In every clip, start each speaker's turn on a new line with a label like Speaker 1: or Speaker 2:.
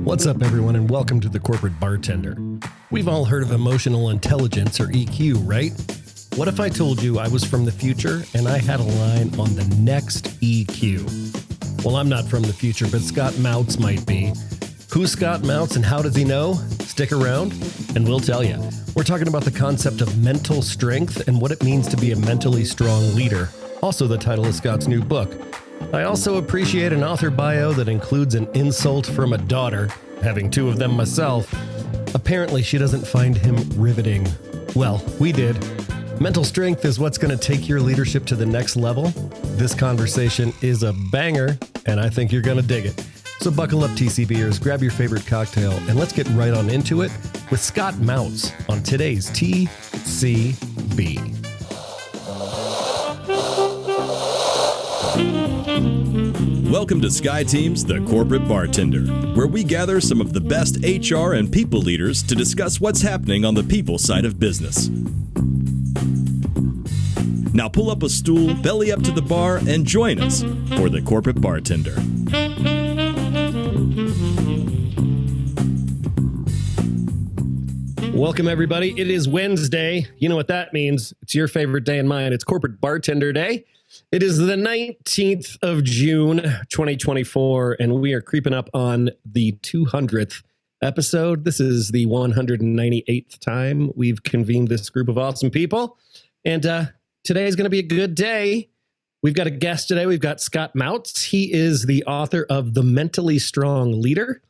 Speaker 1: What's up, everyone, and welcome to the Corporate Bartender. We've all heard of emotional intelligence, or EQ, right? What if I told you I was from the future and I had a line on the next EQ? Well, I'm not from the future, but Scott Mautz might be. Who's Scott Mautz and how does he know? Stick around and we'll tell you. We're talking about the concept of mental strength and what it means to be a mentally strong leader. Also the title of Scott's new book. I also appreciate an author bio that includes an insult from a daughter, having two of them myself. Apparently she doesn't find him riveting. Well, we did. Mental strength is what's going to take your leadership to the next level. This conversation is a banger, and I think you're going to dig it. So buckle up, TCBers, grab your favorite cocktail, and let's get right on into it with Scott Mautz on today's TCB.
Speaker 2: Welcome to Sky Team's The Corporate Bartender, where we gather some of the best HR and people leaders to discuss what's happening on the people side of business. Now pull up a stool, belly up to the bar, and join us for The Corporate Bartender.
Speaker 1: Welcome, everybody. It is Wednesday. You know what that means. It's your favorite day and mine. It's Corporate Bartender Day. It is the 19th of June, 2024, and we are creeping up on the 200th episode. This is the 198th time we've convened this group of awesome people. And today is going to be a good day. We've got a guest today. We've got Scott Mautz. He is the author of The Mentally Strong Leader.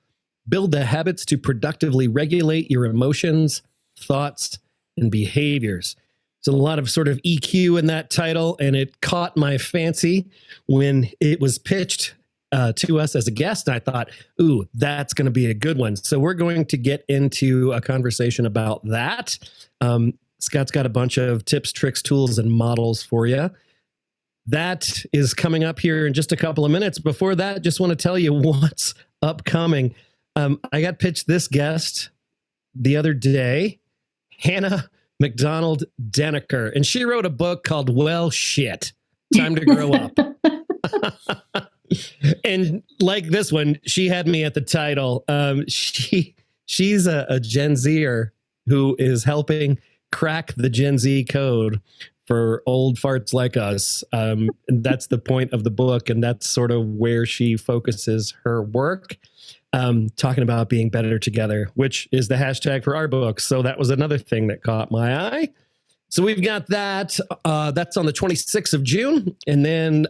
Speaker 1: Build the habits to productively regulate your emotions, thoughts, and behaviors. There's a lot of sort of EQ in that title, and it caught my fancy when it was pitched to us as a guest. I thought, ooh, that's going to be a good one. So we're going to get into a conversation about that. Scott's got a bunch of tips, tricks, tools, and models for you. That is coming up here in just a couple of minutes. Before that, just want to tell you what's upcoming. I got pitched this guest the other day, Hannah McDonald Denneker, and she wrote a book called Well, Shit, Time to Grow Up. And like this one, she had me at the title. She's a Gen Zer who is helping crack the Gen Z code for old farts like us. And that's the point of the book, and that's sort of where she focuses her work. Talking about being better together, which is the hashtag for our book. So that was another thing that caught my eye. So we've got that. That's on the 26th of June. And then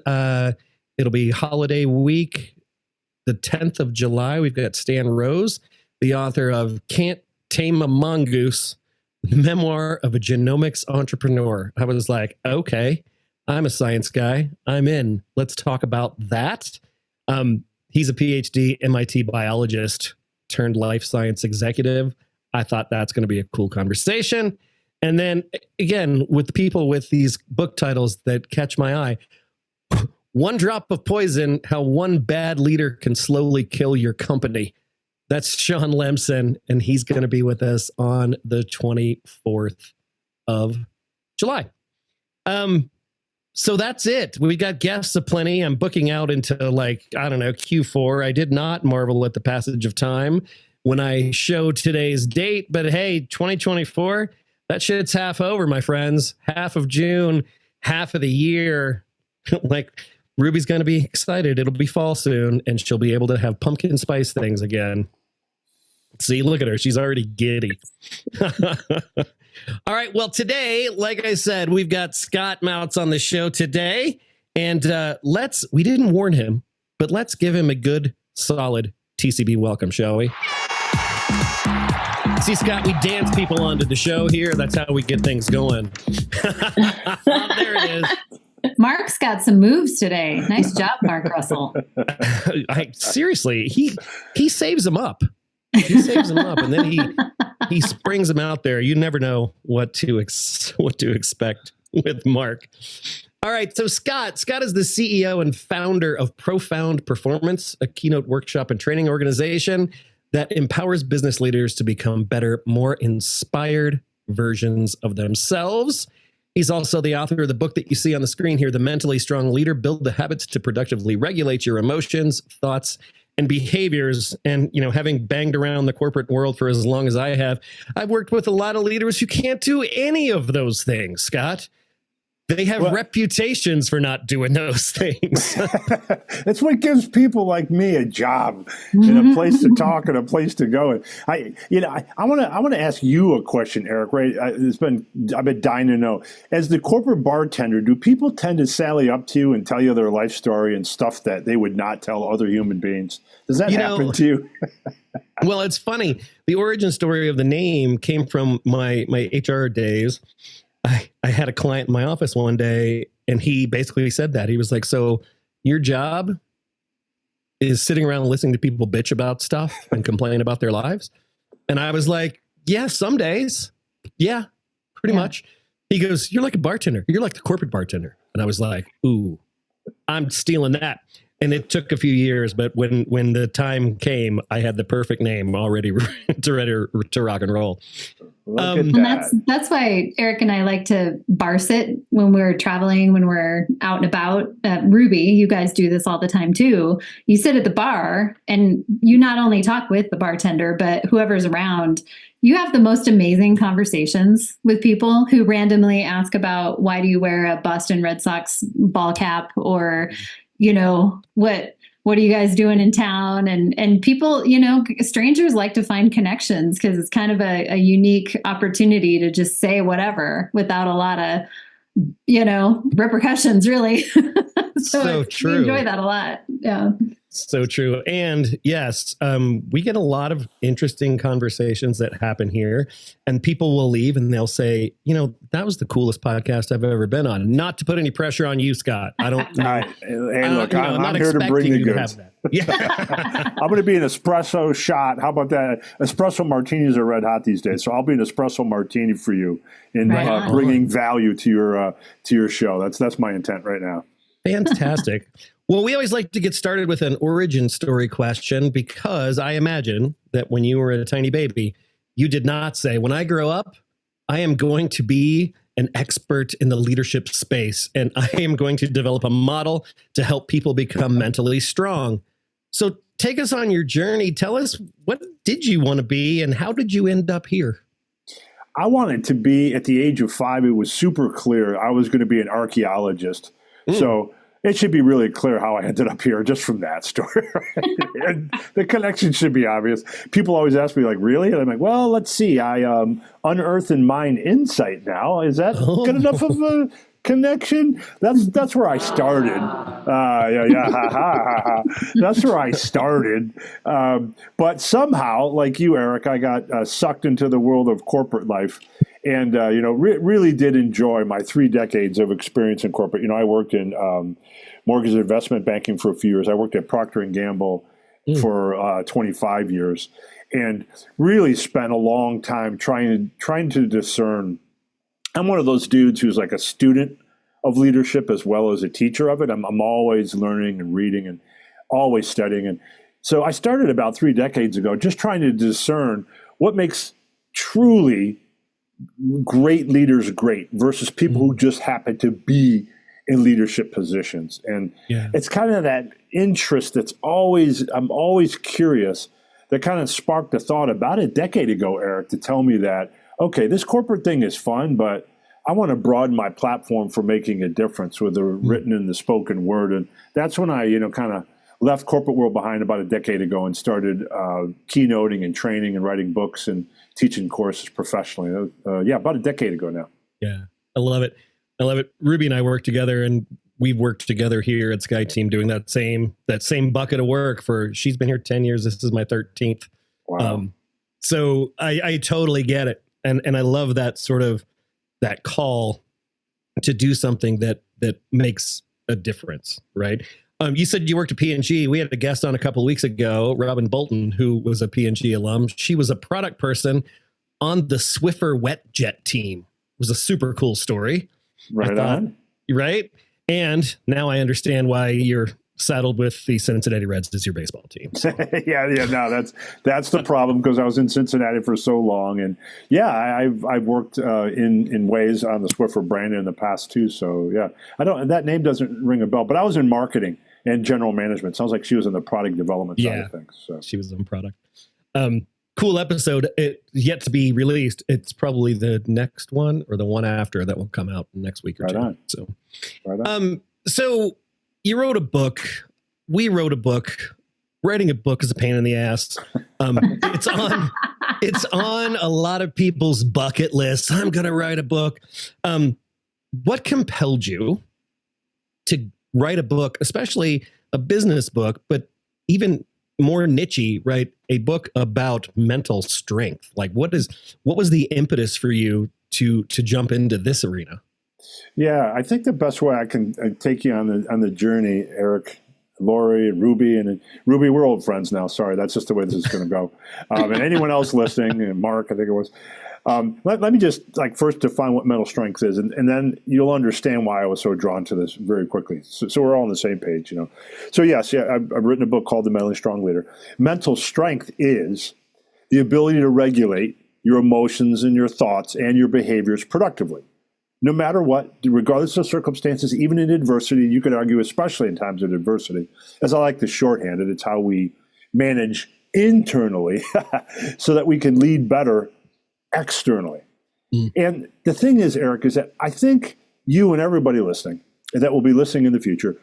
Speaker 1: it'll be holiday week, the 10th of July. We've got Stan Rose, the author of Can't Tame a Mongoose, the memoir of a genomics entrepreneur. I was like, okay, I'm a science guy. I'm in. Let's talk about that. He's a PhD MIT biologist turned life science executive. I thought that's going to be a cool conversation. And then again, with people with these book titles that catch my eye, One Drop of Poison, How One Bad Leader Can Slowly Kill Your Company. That's Sean Lemson, and he's going to be with us on the 24th of July. So that's it. We got guests aplenty. I'm booking out into Q4. I did not marvel at the passage of time when I showed today's date, but hey, 2024, that shit's half over, my friends. Half of June, half of the year. Like Ruby's going to be excited. It'll be fall soon, and she'll be able to have pumpkin spice things again. See, look at her. She's already giddy. All right. Well, today, like I said, we've got Scott Mautz on the show today. And we didn't warn him, but let's give him a good, solid TCB welcome, shall we? See, Scott, we dance people onto the show here. That's how we get things going. There it is.
Speaker 3: Mark's got some moves today. Nice job, Mark Russell.
Speaker 1: Seriously, he saves them up. He saves them up, and then he springs them out there. You never know what to expect with Mark. All right, so Scott is the CEO and founder of Profound Performance, a keynote workshop and training organization that empowers business leaders to become better, more inspired versions of themselves. He's also the author of the book that you see on the screen here, The Mentally Strong Leader, Build the Habits to Productively Regulate Your Emotions, Thoughts, and behaviors. And, having banged around the corporate world for as long as I have, I've worked with a lot of leaders who can't do any of those things, Scott. They have reputations for not doing those things.
Speaker 4: That's what gives people like me a job and a place to talk and a place to go. And I want to ask you a question, Eric. Right? I've been dying to know. As the corporate bartender, do people tend to sally up to you and tell you their life story and stuff that they would not tell other human beings? Does that happen to you?
Speaker 1: Well, it's funny. The origin story of the name came from my HR days. I had a client in my office one day, and he basically said that. He was like, so your job is sitting around listening to people bitch about stuff and complain about their lives? And I was like, yeah, some days. Yeah, pretty much. He goes, you're like a bartender. You're like the corporate bartender. And I was like, ooh, I'm stealing that. And it took a few years, but when the time came, I had the perfect name already to rock and roll.
Speaker 3: And that's why Eric and I like to bar sit when we're traveling, when we're out and about. Ruby, you guys do this all the time too. You sit at the bar and you not only talk with the bartender, but whoever's around. You have the most amazing conversations with people who randomly ask about, why do you wear a Boston Red Sox ball cap, or what are you guys doing in town? And people, strangers like to find connections because it's kind of a unique opportunity to just say whatever without a lot of, repercussions, really. so
Speaker 1: true.
Speaker 3: We enjoy that a lot. Yeah.
Speaker 1: So true. And yes, we get a lot of interesting conversations that happen here, and people will leave and they'll say, that was the coolest podcast I've ever been on. Not to put any pressure on you, Scott. I don't.
Speaker 4: Hey, look, I'm here to bring the goods.
Speaker 1: Yeah.
Speaker 4: I'm going to be an espresso shot. How about that? Espresso martinis are red hot these days, so I'll be an espresso martini for you in bringing value to your show. That's my intent right now.
Speaker 1: Fantastic. Well, we always like to get started with an origin story question, because I imagine that when you were a tiny baby, you did not say, when I grow up, I am going to be an expert in the leadership space, and I am going to develop a model to help people become mentally strong. So take us on your journey. Tell us, what did you want to be and how did you end up here?
Speaker 4: I wanted to be, at the age of 5, it was super clear I was going to be an archaeologist. So it should be really clear how I ended up here just from that story. Right? And the connection should be obvious. People always ask me, like, really? And I'm like, well, let's see. I unearth and mine insight now. Is that good enough of a connection? That's where I started. That's where I started. But somehow, like you, Eric, I got sucked into the world of corporate life. And, really did enjoy my 3 decades of experience in corporate. I worked in mortgage investment banking for a few years. I worked at Procter & Gamble for 25 years, and really spent a long time trying to discern. I'm one of those dudes who's like a student of leadership as well as a teacher of it. I'm always learning and reading and always studying. And so I started about 3 decades ago just trying to discern what makes truly great leaders great versus people who just happen to be in leadership positions. And it's kind of that interest I'm always curious, that kind of sparked a thought about a decade ago, Eric, to tell me that, okay, this corporate thing is fun, but I want to broaden my platform for making a difference with the written and the spoken word. And that's when I, kind of left corporate world behind about a decade ago and started keynoting and training and writing books and teaching courses professionally. About a decade ago now. Yeah,
Speaker 1: I love it. Ruby and I work together, and we've worked together here at Sky Team doing that same bucket of work she's been here 10 years. This is my 13th.
Speaker 4: Wow.
Speaker 1: So I totally get it. And I love that sort of that call to do something that makes a difference, right? You said you worked at P&G. We had a guest on a couple of weeks ago, Robin Bolton, who was a P&G alum. She was a product person on the Swiffer Wet Jet team. It was a super cool story. Right? And now I understand why you're saddled with the Cincinnati Reds as your baseball team. So.
Speaker 4: No, that's the problem, because I was in Cincinnati for so long, and I've worked in ways on the Swiffer brand in the past too. So that name doesn't ring a bell, but I was in marketing and general management. Sounds like she was in the product development side of things. So.
Speaker 1: She was on product. Cool episode. It yet to be released. It's probably the next one or the one after that will come out next week or two.
Speaker 4: On.
Speaker 1: So,
Speaker 4: right on.
Speaker 1: So you wrote a book. We wrote a book. Writing a book is a pain in the ass. It's on a lot of people's bucket lists. I'm going to write a book. What compelled you to write a book, especially a business book, but even more niche-y, write a book about mental strength? Like what was the impetus for you to jump into this arena?
Speaker 4: Yeah, I think the best way I can take you on the journey, Eric, Lori and Ruby, we're old friends now. Sorry, that's just the way this is going to go. And anyone else listening, and Mark, I think it was. Let me just first define what mental strength is, and then you'll understand why I was so drawn to this very quickly. So we're all on the same page, So yes, I've written a book called The Mentally Strong Leader. Mental strength is the ability to regulate your emotions and your thoughts and your behaviors productively. No matter what, regardless of circumstances, even in adversity, you could argue, especially in times of adversity, as I like to shorthand it, it's how we manage internally so that we can lead better externally. And the thing is, Eric, is that I think you and everybody listening that will be listening in the future,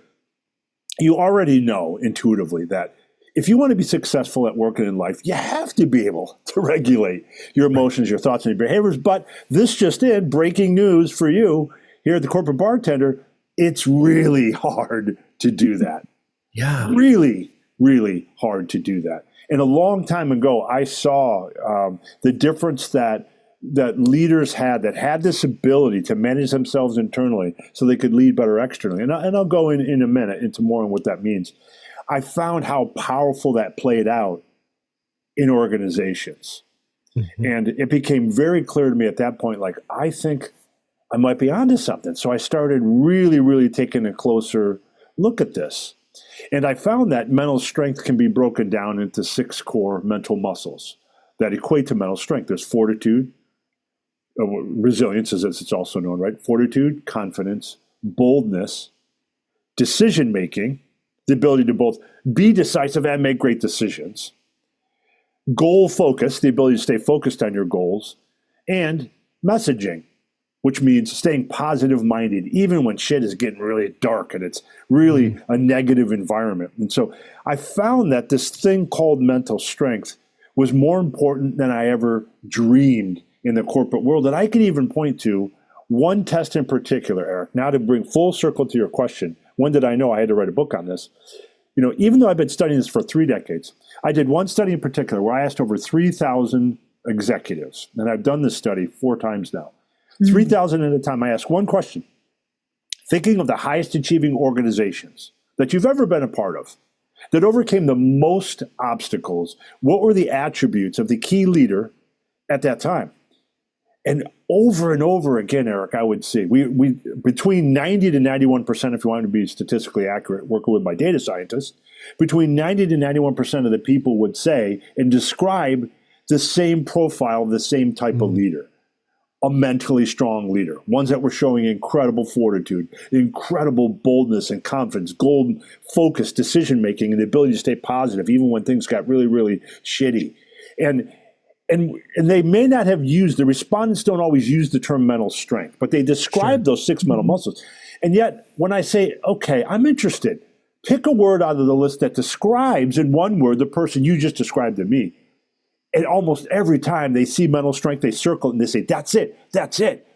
Speaker 4: you already know intuitively that if you want to be successful at work and in life, you have to be able to regulate your emotions, your thoughts, and your behaviors. But this just in, breaking news for you here at the Corporate Bartender, it's really hard to do that.
Speaker 1: Yeah.
Speaker 4: Really, really hard to do that. And a long time ago, I saw the difference that leaders had that had this ability to manage themselves internally so they could lead better externally. And I'll go in a minute into more on what that means. I found how powerful that played out in organizations. Mm-hmm. And it became very clear to me at that point, I think I might be onto something. So I started really, really taking a closer look at this. And I found that mental strength can be broken down into 6 core mental muscles that equate to mental strength. There's fortitude, resilience, as it's also known, right? Fortitude, confidence, boldness, decision-making, the ability to both be decisive and make great decisions, goal focus, the ability to stay focused on your goals, and messaging, which means staying positive-minded, even when shit is getting really dark and it's really a negative environment. And so I found that this thing called mental strength was more important than I ever dreamed in the corporate world. And I can even point to one test in particular, Eric, now to bring full circle to your question. When did I know I had to write a book on this? Even though I've been studying this for 3 decades, I did one study in particular where I asked over 3,000 executives, and I've done this study 4 times now. 3,000 at a time, I asked one question. Thinking of the highest achieving organizations that you've ever been a part of, that overcame the most obstacles, what were the attributes of the key leader at that time? And over again, Eric, I would see we between 90 to 91%, if you want to be statistically accurate, working with my data scientists, between 90 to 91% of the people would say and describe the same profile, the same type of leader, a mentally strong leader, ones that were showing incredible fortitude, incredible boldness and confidence, goal focused decision making, and the ability to stay positive even when things got really, really shitty. And they may not have used, the respondents don't always use the term mental strength, but they describe those 6 mental muscles. And yet, when I say, okay, I'm interested, pick a word out of the list that describes in one word the person you just described to me. And almost every time they see mental strength, they circle it and they say, that's it.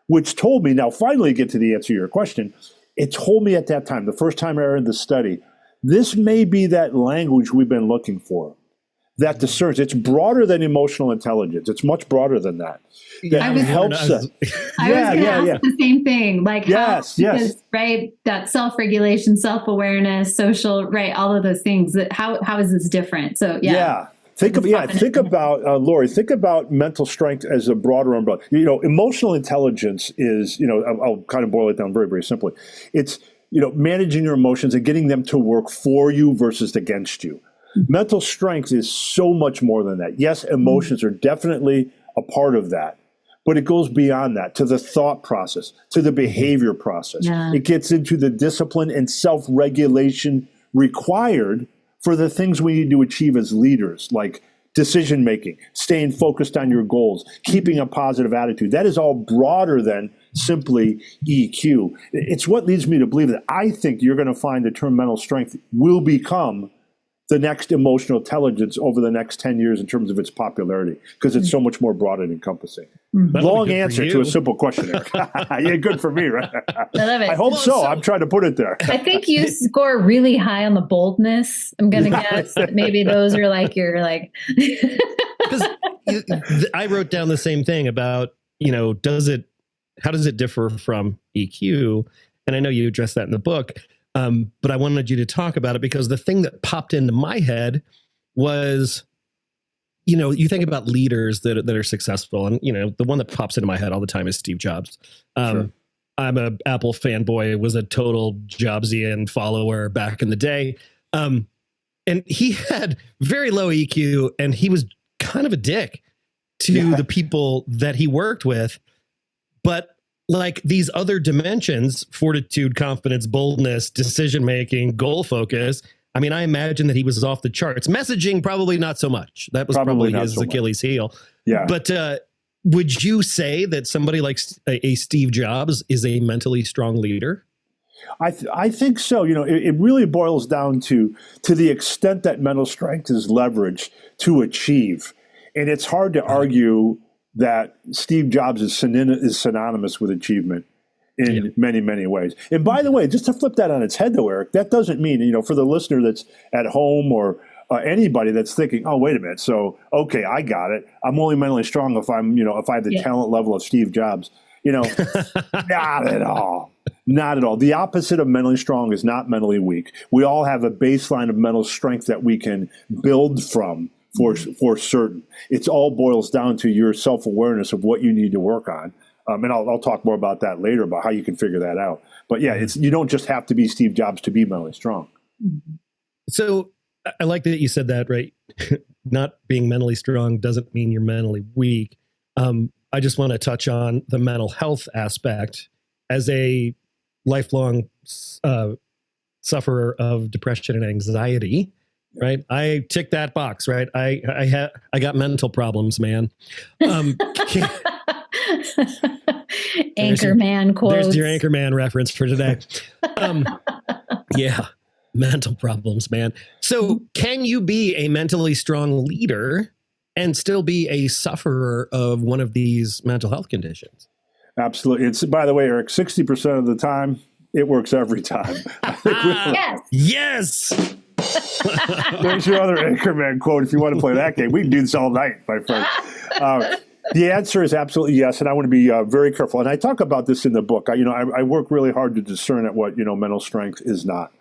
Speaker 4: Which told me, now finally get to the answer to your question, it told me at that time, the first time I read the study, this may be that language we've been looking for. That discerns. It's broader than emotional intelligence. It's much broader than that. That helps us.
Speaker 3: I was going to ask the same thing.
Speaker 4: Yes.
Speaker 3: Right, that self-regulation, self-awareness, social, right, all of those things. How is this different? So
Speaker 4: Think about Lori. Think about mental strength as a broader umbrella. Emotional intelligence is. I'll kind of boil it down very, very simply. It's managing your emotions and getting them to work for you versus against you. Mental strength is so much more than that. Yes, emotions are definitely a part of that, but it goes beyond that to the thought process, to the behavior process. Yeah. It gets into the discipline and self-regulation required for the things we need to achieve as leaders, like decision making, staying focused on your goals, keeping a positive attitude. That is all broader than simply EQ. It's what leads me to believe that I think you're going to find the term mental strength will become the next emotional intelligence over the next 10 years in terms of its popularity, because it's so much more broad and encompassing. Long answer to a simple question, Eric. Yeah, good for me, right?
Speaker 3: I love it.
Speaker 4: I hope so. I'm trying to put it there.
Speaker 3: I think you score really high on the boldness. I'm going to guess that maybe those are like your like.
Speaker 1: Because I wrote down the same thing about, how does it differ from EQ? And I know you addressed that in the book. But I wanted you to talk about it because the thing that popped into my head was, you think about leaders that are successful, and the one that pops into my head all the time is Steve Jobs.
Speaker 4: Sure.
Speaker 1: I'm a Apple fanboy, was a total Jobsian follower back in the day. And he had very low EQ, and he was kind of a dick to the people that he worked with. But like these other dimensions, fortitude, confidence, boldness, decision-making, goal focus. I mean, I imagine that he was off the charts. Messaging, probably not so much. That was probably his Achilles heel. Yeah. But would you say that somebody like a Steve Jobs is a mentally strong leader?
Speaker 4: I think so. It really boils down to the extent that mental strength is leveraged to achieve. And it's hard to argue that Steve Jobs is synonymous with achievement in many, many ways. And by the way, just to flip that on its head, though, Eric, that doesn't mean, for the listener that's at home or anybody that's thinking, oh, wait a minute. So, okay, I got it. I'm only mentally strong if if I have the talent level of Steve Jobs. Not at all. Not at all. The opposite of mentally strong is not mentally weak. We all have a baseline of mental strength that we can build from. For certain. It all boils down to your self-awareness of what you need to work on. And I'll talk more about that later, about how you can figure that out. But yeah, you don't just have to be Steve Jobs to be mentally strong.
Speaker 1: So I like that you said that, right? Not being mentally strong doesn't mean you're mentally weak. I just want to touch on the mental health aspect. As a lifelong sufferer of depression and anxiety, right? I tick that box, right? I got mental problems, man.
Speaker 3: Anchorman quotes.
Speaker 1: There's your Anchorman reference for today. Yeah, mental problems, man. So can you be a mentally strong leader and still be a sufferer of one of these mental health conditions?
Speaker 4: Absolutely. It's, by the way, Eric, 60% of the time, it works every time.
Speaker 1: Yes.
Speaker 4: There's your other Anchorman quote. If you want to play that game, we can do this all night, my friend. The answer is absolutely yes, and I want to be very careful. And I talk about this in the book. I work really hard to discern at what mental strength is not.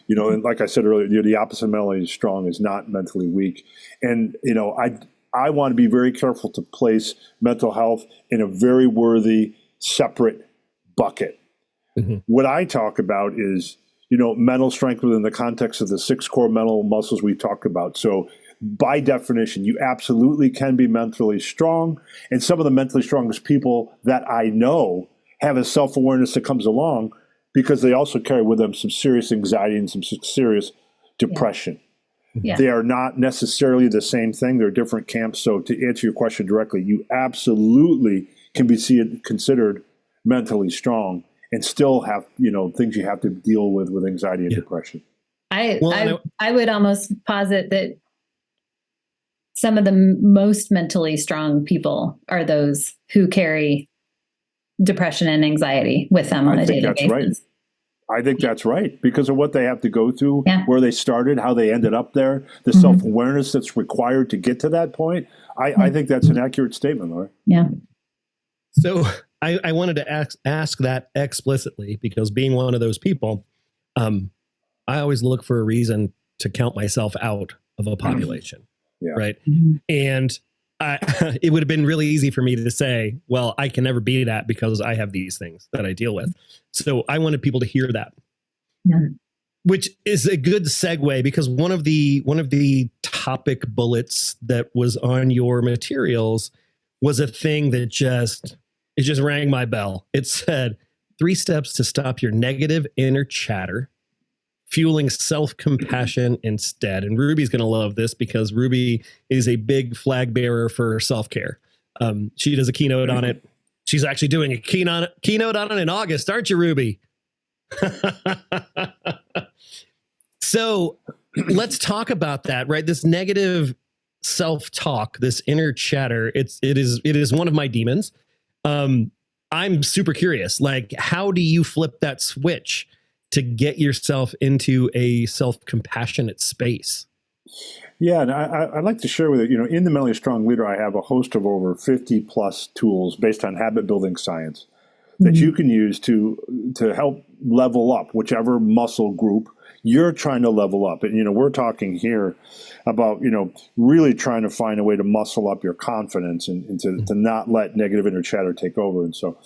Speaker 4: And like I said earlier, the opposite of mentally strong is not mentally weak. And I want to be very careful to place mental health in a very worthy, separate bucket. Mm-hmm. What I talk about is mental strength within the context of the 6 core mental muscles we talked about. So by definition, you absolutely can be mentally strong. And some of the mentally strongest people that I know have a self-awareness that comes along because they also carry with them some serious anxiety and some serious depression. Yeah. They are not necessarily the same thing. They're different camps. So to answer your question directly, you absolutely can be considered mentally strong and still have, things you have to deal with anxiety and depression.
Speaker 3: I would almost posit that some of the most mentally strong people are those who carry depression and anxiety with them on a daily basis.
Speaker 4: Right. I think that's right because of what they have to go through, where they started, how they ended up there, the self-awareness that's required to get to that point. I think that's an accurate statement, Laura.
Speaker 3: Yeah.
Speaker 1: So I wanted to ask that explicitly because being one of those people, I always look for a reason to count myself out of a population. Yeah. Right. Mm-hmm. And it would have been really easy for me to say, well, I can never be that because I have these things that I deal with. So I wanted people to hear that, which is a good segue because one of the topic bullets that was on your materials was a thing that just rang my bell. It said 3 steps to stop your negative inner chatter, fueling self-compassion instead. And Ruby's going to love this because Ruby is a big flag bearer for self-care. She does a keynote on it. She's actually doing a keynote on it in August, aren't you, Ruby? So let's talk about that, right? This negative self-talk, this inner chatter, it is one of my demons. I'm super curious, like, how do you flip that switch to get yourself into a self-compassionate space?
Speaker 4: Yeah, and I'd like to share with you, in the Mentally Strong Leader, I have a host of over 50 plus tools based on habit building science that you can use to help level up whichever muscle group you're trying to level up. And, we're talking here about, really trying to find a way to muscle up your confidence and to not let negative inner chatter take over. And so,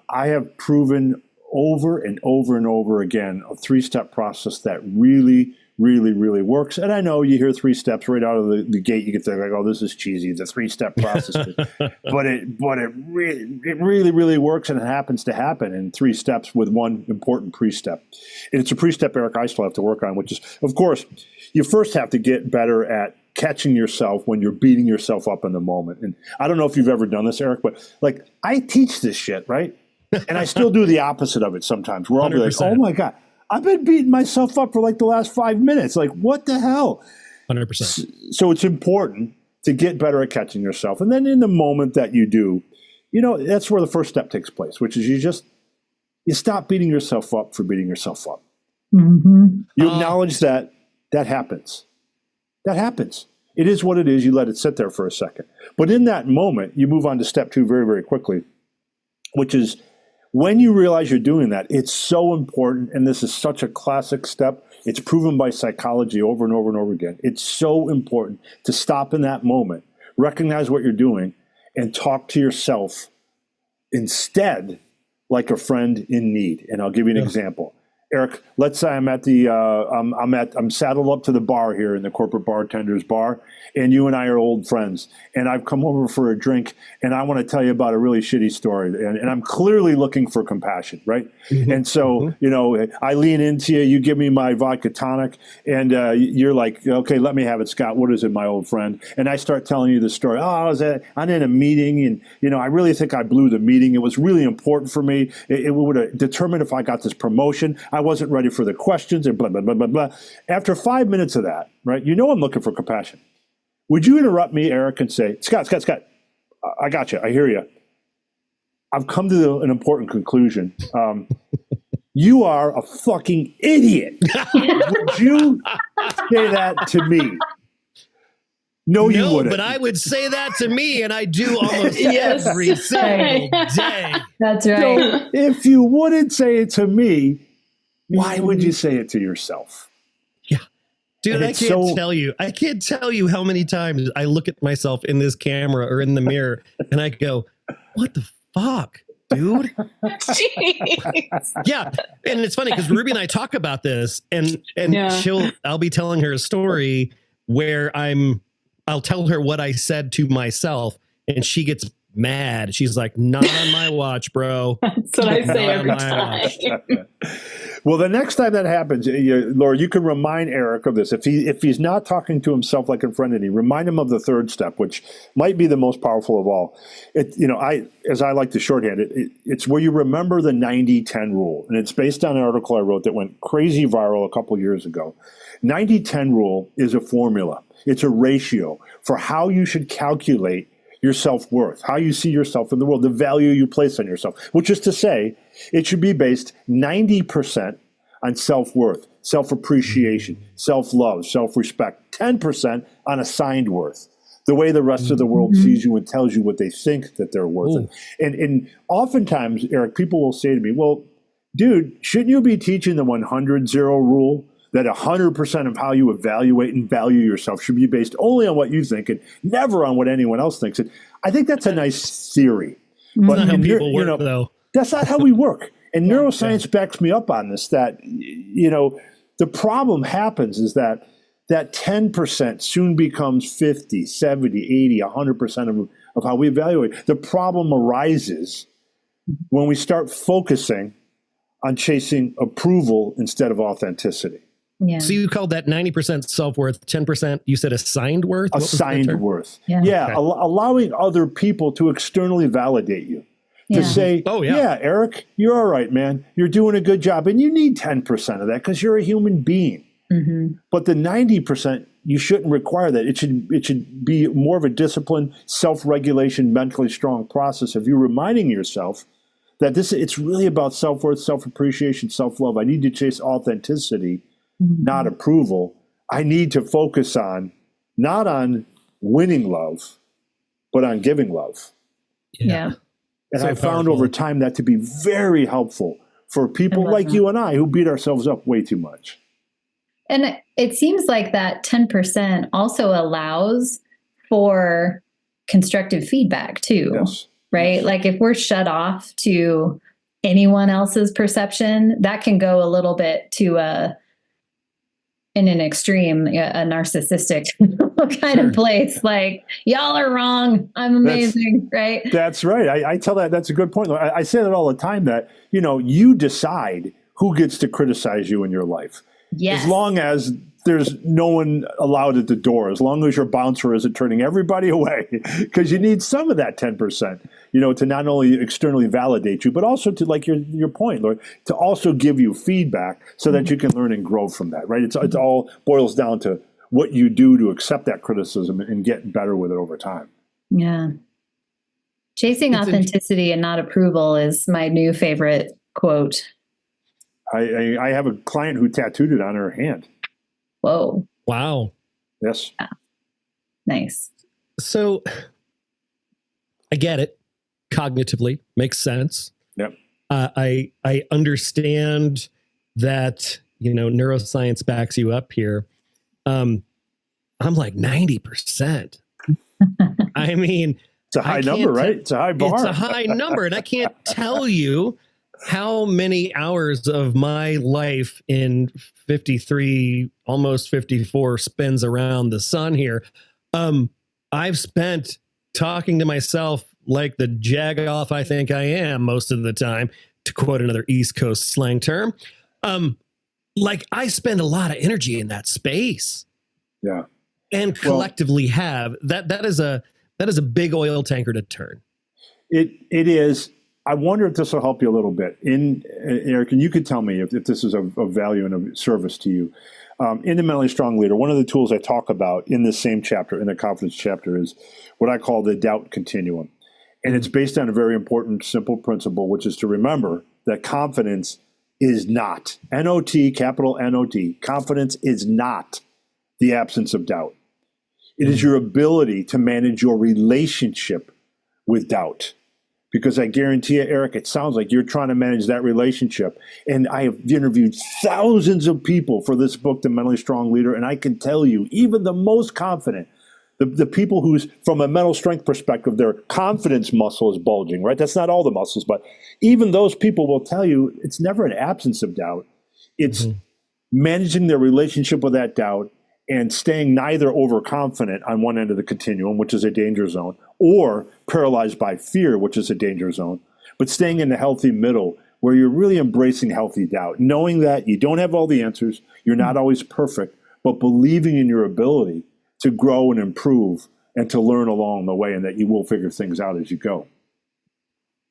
Speaker 4: I have proven over and over and over again a 3-step process that really, really, really works. And I know you hear 3 steps right out of the gate. You get there like, oh, this is cheesy. It's a 3-step process, but it really, really works, and it happens to happen in 3 steps with one important pre-step. And it's a pre-step, Eric, I still have to work on, which is, of course, you first have to get better at catching yourself when you're beating yourself up in the moment. And I don't know if you've ever done this, Eric, but like, I teach this shit, right? And I still do the opposite of it sometimes, where I'll be like, oh my God, I've been beating myself up for like the last 5 minutes. Like, what the hell?
Speaker 1: 100%.
Speaker 4: So it's important to get better at catching yourself. And then in the moment that you do, that's where the first step takes place, which is you stop beating yourself up for beating yourself up. Mm-hmm. You acknowledge that happens. That happens. It is what it is. You let it sit there for a second. But in that moment, you move on to step 2 very, very quickly, which is, when you realize you're doing that, it's so important, and this is such a classic step. It's proven by psychology over and over and over again. It's so important to stop in that moment, recognize what you're doing, and talk to yourself instead like a friend in need. And I'll give you an example. Eric, let's say I'm at I'm saddled up to the bar here in the Corporate Bartender's bar, and you and I are old friends, and I've come over for a drink, and I want to tell you about a really shitty story, and I'm clearly looking for compassion, right? Mm-hmm. And so, I lean into you, you give me my vodka tonic, and you're like, okay, let me have it, Scott. What is it, my old friend? And I start telling you the story. Oh, I'm in a meeting, and I really think I blew the meeting. It was really important for me. It would have determined if I got this promotion. I wasn't ready for the questions and blah, blah, blah, blah, blah. After 5 minutes of that, right, I'm looking for compassion. Would you interrupt me, Eric, and say, Scott, I got you. I hear you. I've come to an important conclusion. You are a fucking idiot. Would you say that to me? No, you wouldn't.
Speaker 1: But I would say that to me, and I do almost every single day.
Speaker 3: That's right.
Speaker 4: So if you wouldn't say it to me, why would you say it to yourself?
Speaker 1: Yeah. Dude, I can't tell you how many times I look at myself in this camera or in the mirror and I go, what the fuck, dude? Yeah. And it's funny because Ruby and I talk about this, and I'll be telling her a story where I'll tell her what I said to myself, and she gets mad. She's like, not on my watch, bro.
Speaker 5: That's what I say every time.
Speaker 4: Well, the next time that happens, Laura, you can remind Eric of this. If he's not talking to himself like in front of you, remind him of the 3rd step, which might be the most powerful of all. As I like to shorthand it, it's where you remember the 90-10 rule, and it's based on an article I wrote that went crazy viral a couple years ago. 90-10 rule is a formula. It's a ratio for how you should calculate your self-worth, how you see yourself in the world, the value you place on yourself, which is to say, it should be based 90% on self-worth, self-appreciation, self-love, self-respect, 10% on assigned worth, the way the rest of the world sees you and tells you what they think that they're worth. And oftentimes, Eric, people will say to me, well, dude, shouldn't you be teaching the 100-0 rule? That 100% of how you evaluate and value yourself should be based only on what you think and never on what anyone else thinks. And I think that's a nice theory.
Speaker 1: But not how people work, though.
Speaker 4: That's not how we work. And neuroscience backs me up on this, that, the problem happens is that 10% soon becomes 50, 70, 80, 100% of how we evaluate. The problem arises when we start focusing on chasing approval instead of authenticity.
Speaker 3: Yeah.
Speaker 1: So you called that 90% self-worth, 10%, you said assigned worth?
Speaker 4: Assigned worth.
Speaker 3: Yeah.
Speaker 4: Okay. Allowing other people to externally validate you. To say, yeah, Eric, you're all right, man. You're doing a good job. And you need 10% of that because you're a human being. Mm-hmm. But the 90%, you shouldn't require that. It should be more of a disciplined, self-regulation, mentally strong process of you reminding yourself that it's really about self-worth, self-appreciation, self-love. I need to chase authenticity, not approval. I need to focus on, not on winning love, but on giving love.
Speaker 3: Yeah.
Speaker 4: And
Speaker 1: So
Speaker 4: I found
Speaker 1: powerful.
Speaker 4: over time that to be very helpful for people like you and I who beat ourselves up way too much.
Speaker 3: And it seems like that 10% also allows for constructive feedback too,
Speaker 4: Yes.
Speaker 3: right?
Speaker 4: Yes.
Speaker 3: Like if we're shut off to anyone else's perception, that can go a little bit to in an extreme, a narcissistic kind of place. Like, y'all are wrong. I'm amazing, right?
Speaker 4: That's right. I tell that, that's a good point. I say that all the time that, you decide who gets to criticize you in your life.
Speaker 3: Yes.
Speaker 4: As long as there's no one allowed at the door, as long as your bouncer isn't turning everybody away, because you need some of that 10%, to not only externally validate you, but also to, like your point, Lord, to also give you feedback so that you can learn and grow from that, right? It's all boils down to what you do to accept that criticism and get better with it over time.
Speaker 3: Yeah. Chasing authenticity and not approval is my new favorite quote.
Speaker 4: I have a client who tattooed it on her hand.
Speaker 3: Whoa.
Speaker 1: Wow.
Speaker 4: Yes.
Speaker 3: Yeah. Nice.
Speaker 1: So I get it. Cognitively makes sense.
Speaker 4: Yep.
Speaker 1: I understand that, neuroscience backs you up here. I'm like 90%. I mean,
Speaker 4: it's a high number, right? It's a high bar.
Speaker 1: It's a high number. And I can't tell you how many hours of my life in 53, almost 54 spins around the sun here. I've spent talking to myself like the jagoff I think I am most of the time, to quote another East Coast slang term. Like I spend a lot of energy in that space.
Speaker 4: Yeah.
Speaker 1: And collectively have that is a big oil tanker to turn. It
Speaker 4: is. I wonder if this will help you a little bit. Eric, and you could tell me if this is of value and of service to you. In the Mentally Strong Leader, one of the tools I talk about in this same chapter, in the confidence chapter, is what I call the doubt continuum. And it's based on a very important, simple principle, which is to remember that confidence is not, N-O-T, capital N-O-T, confidence is not the absence of doubt. It is your ability to manage your relationship with doubt. Because I guarantee you, Eric, it sounds like you're trying to manage that relationship. And I have interviewed thousands of people for this book, The Mentally Strong Leader, and I can tell you, even the most confident, the people who's, from a mental strength perspective, their confidence muscle is bulging, right? That's not all the muscles, but even those people will tell you it's never an absence of doubt. It's managing their relationship with that doubt and staying neither overconfident on one end of the continuum, which is a danger zone, or paralyzed by fear, which is a danger zone, but staying in the healthy middle where you're really embracing healthy doubt, knowing that you don't have all the answers, you're not always perfect, but believing in your ability to grow and improve and to learn along the way, and that you will figure things out as you go.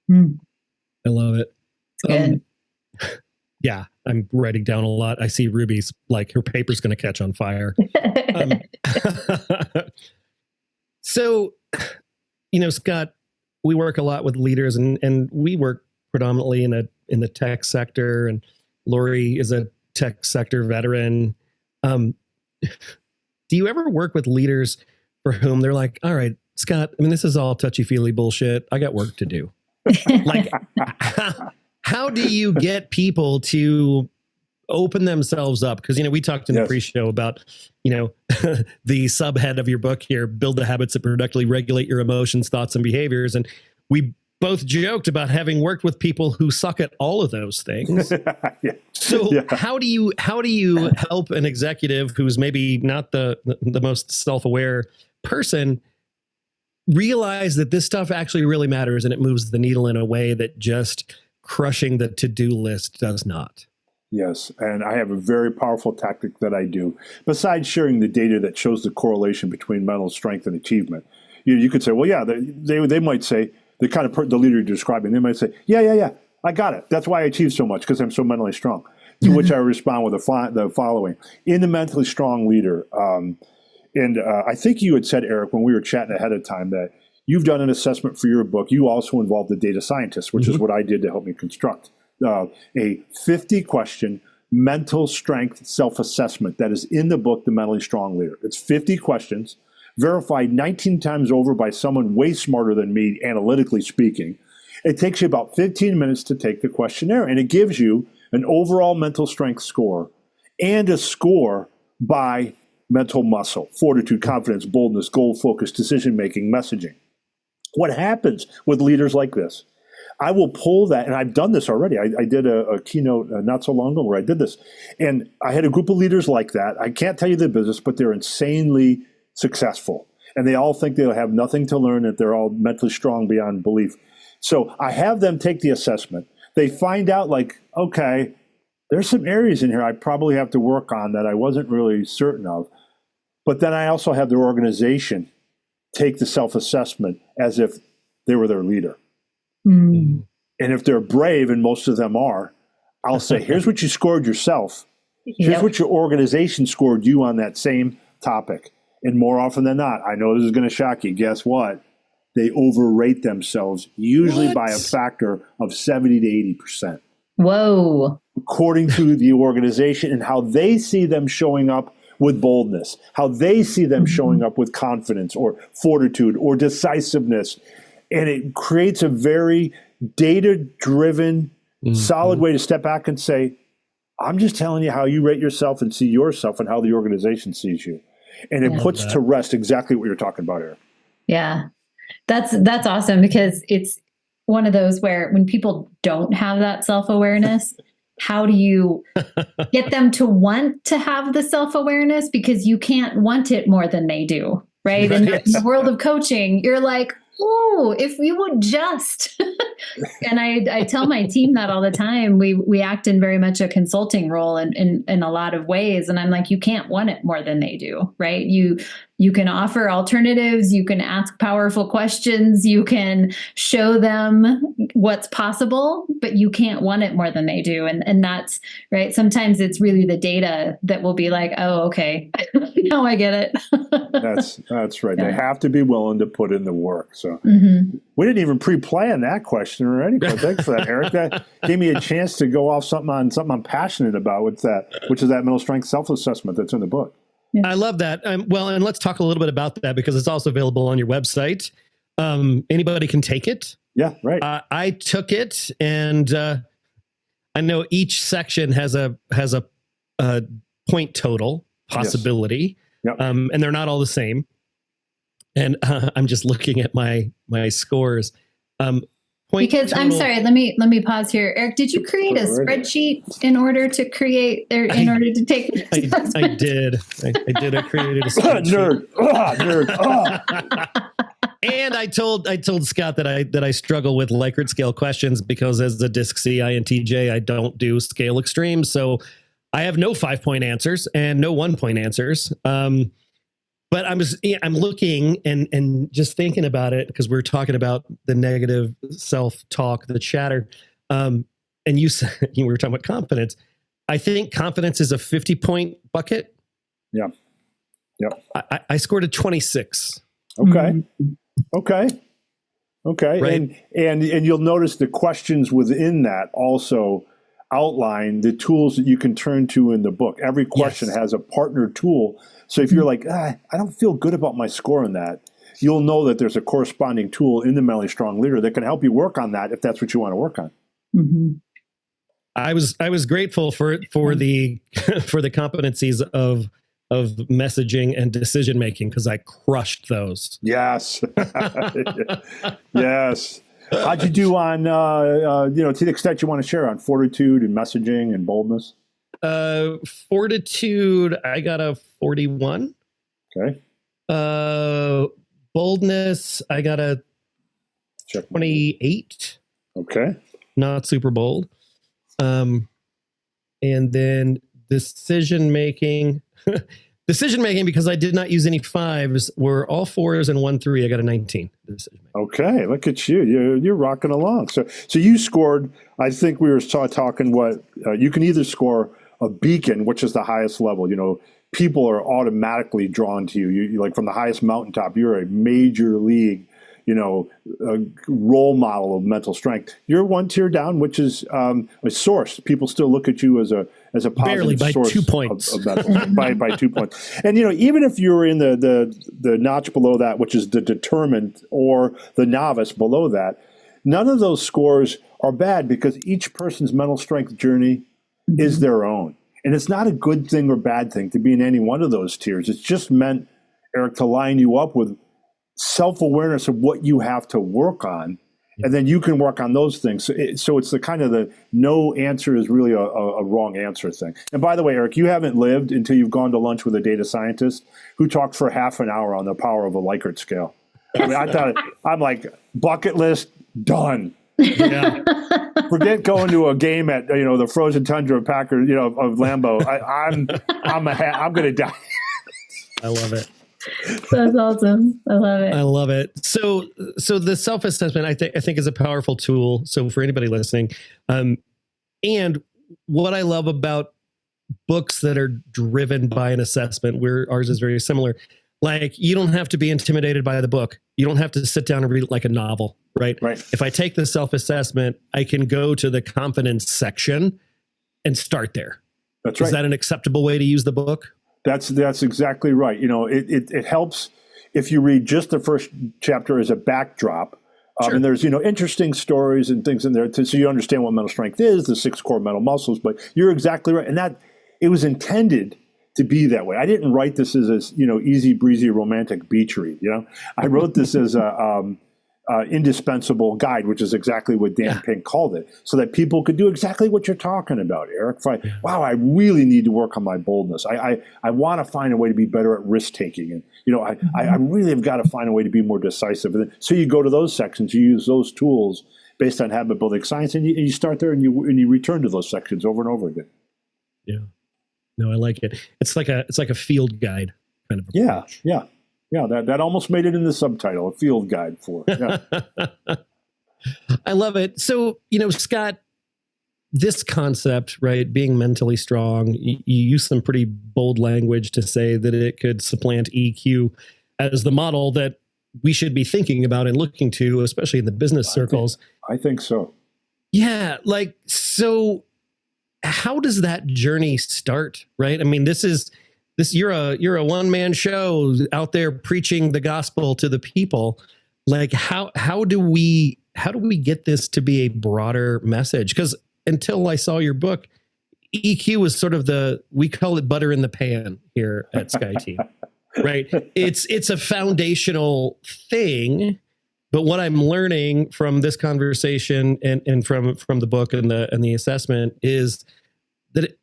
Speaker 1: I love it.
Speaker 3: Good.
Speaker 1: Yeah, I'm writing down a lot. I see Ruby's like her paper's going to catch on fire. So, Scott, we work a lot with leaders, and we work predominantly in the tech sector. And Lori is a tech sector veteran. Do you ever work with leaders for whom they're like, "All right, Scott, I mean, this is all touchy-feely bullshit. I got work to do." Like, how do you get people to open themselves up? Because, we talked in the pre-show about, the subhead of your book here, Build the Habits that Productively Regulate Your Emotions, Thoughts, and Behaviors. And we both joked about having worked with people who suck at all of those things. So how do you help an executive who's maybe not the most self-aware person realize that this stuff actually really matters and it moves the needle in a way that just crushing the to-do list does not.
Speaker 4: Yes, and I have a very powerful tactic that I do. Besides sharing the data that shows the correlation between mental strength and achievement, you could say, well, yeah, they might say, the kind of the leader you're describing, they might say, yeah, I got it. That's why I achieve so much, because I'm so mentally strong. To which I respond with the following. In the mentally strong leader, I think you had said, Eric, when we were chatting ahead of time, that you've done an assessment for your book. You also involved a data scientist, which is what I did to help me construct a 50-question mental strength self-assessment that is in the book, The Mentally Strong Leader. It's 50 questions, verified 19 times over by someone way smarter than me, analytically speaking. It takes you about 15 minutes to take the questionnaire, and it gives you an overall mental strength score and a score by mental muscle, fortitude, confidence, boldness, goal focus, decision-making, messaging. What happens with leaders like this? I will pull that, and I've done this already. I did a keynote not so long ago where I did this. And I had a group of leaders like that. I can't tell you their business, but they're insanely successful. And they all think they'll have nothing to learn, that they're all mentally strong beyond belief. So I have them take the assessment. They find out, like, okay, there's some areas in here I probably have to work on that I wasn't really certain of. But then I also have their organization take the self-assessment as if they were their leader. And if they're brave, and most of them are, I'll say, here's what you scored yourself. Here's what your organization scored you on that same topic. And more often than not, I know this is going to shock you. Guess what? They overrate themselves, usually by a factor of 70 to 80%.
Speaker 3: Whoa.
Speaker 4: According to the organization and how they see them showing up with boldness, how they see them showing up with confidence or fortitude or decisiveness. And it creates a very data-driven, solid way to step back and say, I'm just telling you how you rate yourself and see yourself and how the organization sees you. And it puts to rest exactly what you're talking about here.
Speaker 3: Yeah. That's awesome, because it's one of those where when people don't have that self-awareness, how do you get them to want to have the self-awareness? Because you can't want it more than they do, right? In the world of coaching, you're like, oh, if you would just, and I tell my team that all the time. We act in very much a consulting role in a lot of ways. And I'm like, you can't want it more than they do, right? You can offer alternatives, you can ask powerful questions, you can show them what's possible, but you can't want it more than they do. And that's right. Sometimes it's really the data that will be like, oh, okay, now I get it.
Speaker 4: That's right. Yeah. They have to be willing to put in the work. So we didn't even pre-plan that question already. But thanks for that, Eric. That gave me a chance to go off something I'm passionate about, which is that mental strength self-assessment that's in the book.
Speaker 1: Yeah. I love that. Well, and let's talk a little bit about that, because it's also available on your website. Anybody can take it.
Speaker 4: Yeah, right.
Speaker 1: I took it, and I know each section has a point total possibility.
Speaker 4: Yes. Yep.
Speaker 1: And they're not all the same. And I'm just looking at my scores.
Speaker 3: Because total, I'm sorry, let me pause here. Eric, did you create a spreadsheet in order to create in order to take?
Speaker 1: I did. I created a spreadsheet.
Speaker 4: Nerd.
Speaker 1: And I told Scott that I struggle with Likert scale questions, because as the DISC C INTJ, I don't do scale extremes. So I have no 5-point answers and no 1-point answers. But I'm looking and just thinking about it, because we're talking about the negative self-talk, the chatter. And you were talking about confidence. I think confidence is a 50-point bucket.
Speaker 4: Yeah. Yep.
Speaker 1: I scored a 26.
Speaker 4: Okay. Okay.
Speaker 1: Right.
Speaker 4: And you'll notice the questions within that also outline the tools that you can turn to in the book. Every question has a partner tool. So if you're like, I don't feel good about my score in that, you'll know that there's a corresponding tool in the Mentally Strong Leader that can help you work on that if that's what you want to work on.
Speaker 3: Mm-hmm.
Speaker 1: I was grateful for the competencies of messaging and decision making, because I crushed those.
Speaker 4: Yes. Yes. How'd you do on to the extent you want to share on fortitude and messaging and boldness?
Speaker 1: Fortitude, I got a 41.
Speaker 4: Okay.
Speaker 1: Boldness, I got a 28.
Speaker 4: Okay.
Speaker 1: not super bold. And then decision making, because I did not use any 5s, were all 4s and 1 3. I got a 19.
Speaker 4: Okay, look at you. You're rocking along. So you scored, I think we were talking what, you can either score a beacon, which is the highest level. People are automatically drawn to you. You like from the highest mountaintop, you're a major league, a role model of mental strength. You're 1 tier down, which is a source. People still look at you as a positive
Speaker 1: barely by
Speaker 4: source
Speaker 1: 2 points.
Speaker 4: of mental by 2 points. And even if you're in the notch below that, which is the determined or the novice below that, none of those scores are bad because each person's mental strength journey is their own. And it's not a good thing or bad thing to be in any one of those tiers. It's just meant, Eric, to line you up with self-awareness of what you have to work on, and then you can work on those things. So it's the kind of the no answer is really a wrong answer thing. And by the way, Eric, you haven't lived until you've gone to lunch with a data scientist who talked for half an hour on the power of a Likert scale. I mean, I'm like, bucket list, done. Yeah. Forget going to a game at the frozen tundra of Packard, of Lambeau. I'm going to die.
Speaker 1: I love it.
Speaker 3: That's awesome. I love it.
Speaker 1: I love it. So the self-assessment, I think is a powerful tool. So for anybody listening, and what I love about books that are driven by an assessment, where ours is very similar, like you don't have to be intimidated by the book. You don't have to sit down and read it like a novel, right?
Speaker 4: Right.
Speaker 1: If I take the self-assessment, I can go to the confidence section and start there.
Speaker 4: That's right.
Speaker 1: Is that an acceptable way to use the book?
Speaker 4: That's exactly right. It helps if you read just the first chapter as a backdrop.
Speaker 1: Sure.
Speaker 4: And there's, interesting stories and things in there so you understand what mental strength is, the 6 core mental muscles. But you're exactly right. And that it was intended to be that way. I didn't write this as easy breezy romantic beach read. I wrote this as a indispensable guide, which is exactly what Dan Pink called it, so that people could do exactly what you're talking about, Eric. Wow, I really need to work on my boldness. I want to find a way to be better at risk taking, and I really have got to find a way to be more decisive. And so you go to those sections, you use those tools based on habit building science, and you start there, and you return to those sections over and over again.
Speaker 1: Yeah, no, I like it. It's like a field guide kind of approach.
Speaker 4: Yeah. That almost made it in the subtitle, a field guide for it. Yeah.
Speaker 1: I love it. So, Scott, this concept, right, being mentally strong, you use some pretty bold language to say that it could supplant EQ as the model that we should be thinking about and looking to, especially in the business circles.
Speaker 4: I think so.
Speaker 1: Yeah. So how does that journey start, right? I mean, you're a one-man show out there preaching the gospel to the people. Like how do we get this to be a broader message? Because until I saw your book, EQ was sort of we call it butter in the pan here at Sky Team, right? It's a foundational thing, but what I'm learning from this conversation and from the book and the assessment is that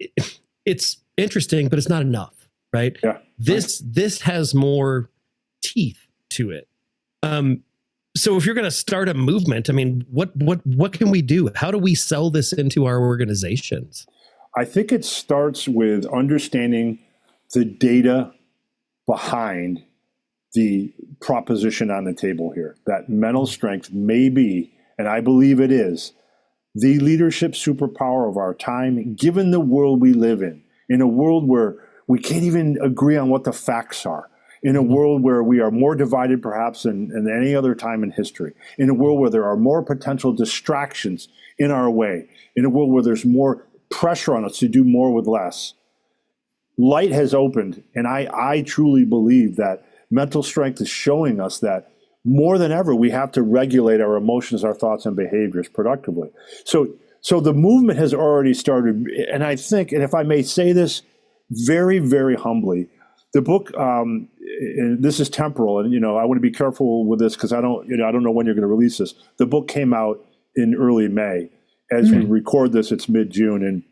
Speaker 1: it's interesting, but it's not enough. Right.
Speaker 4: Yeah.
Speaker 1: This has more teeth to it. So if you're going to start a movement, I mean, what can we do? How do we sell this into our organizations?
Speaker 4: I think it starts with understanding the data behind the proposition on the table here. That mental strength may be, and I believe it is, the leadership superpower of our time, given the world we live in a world where we can't even agree on what the facts are, in a world where we are more divided perhaps than any other time in history, in a world where there are more potential distractions in our way, in a world where there's more pressure on us to do more with less. Light has opened, and I truly believe that mental strength is showing us that more than ever, we have to regulate our emotions, our thoughts, and behaviors productively. So the movement has already started, and I think, and if I may say this, very, very humbly, the book, and this is temporal, and I want to be careful with this because I don't know when you're going to release this. The book came out in early May. As we record this, it's mid-June, and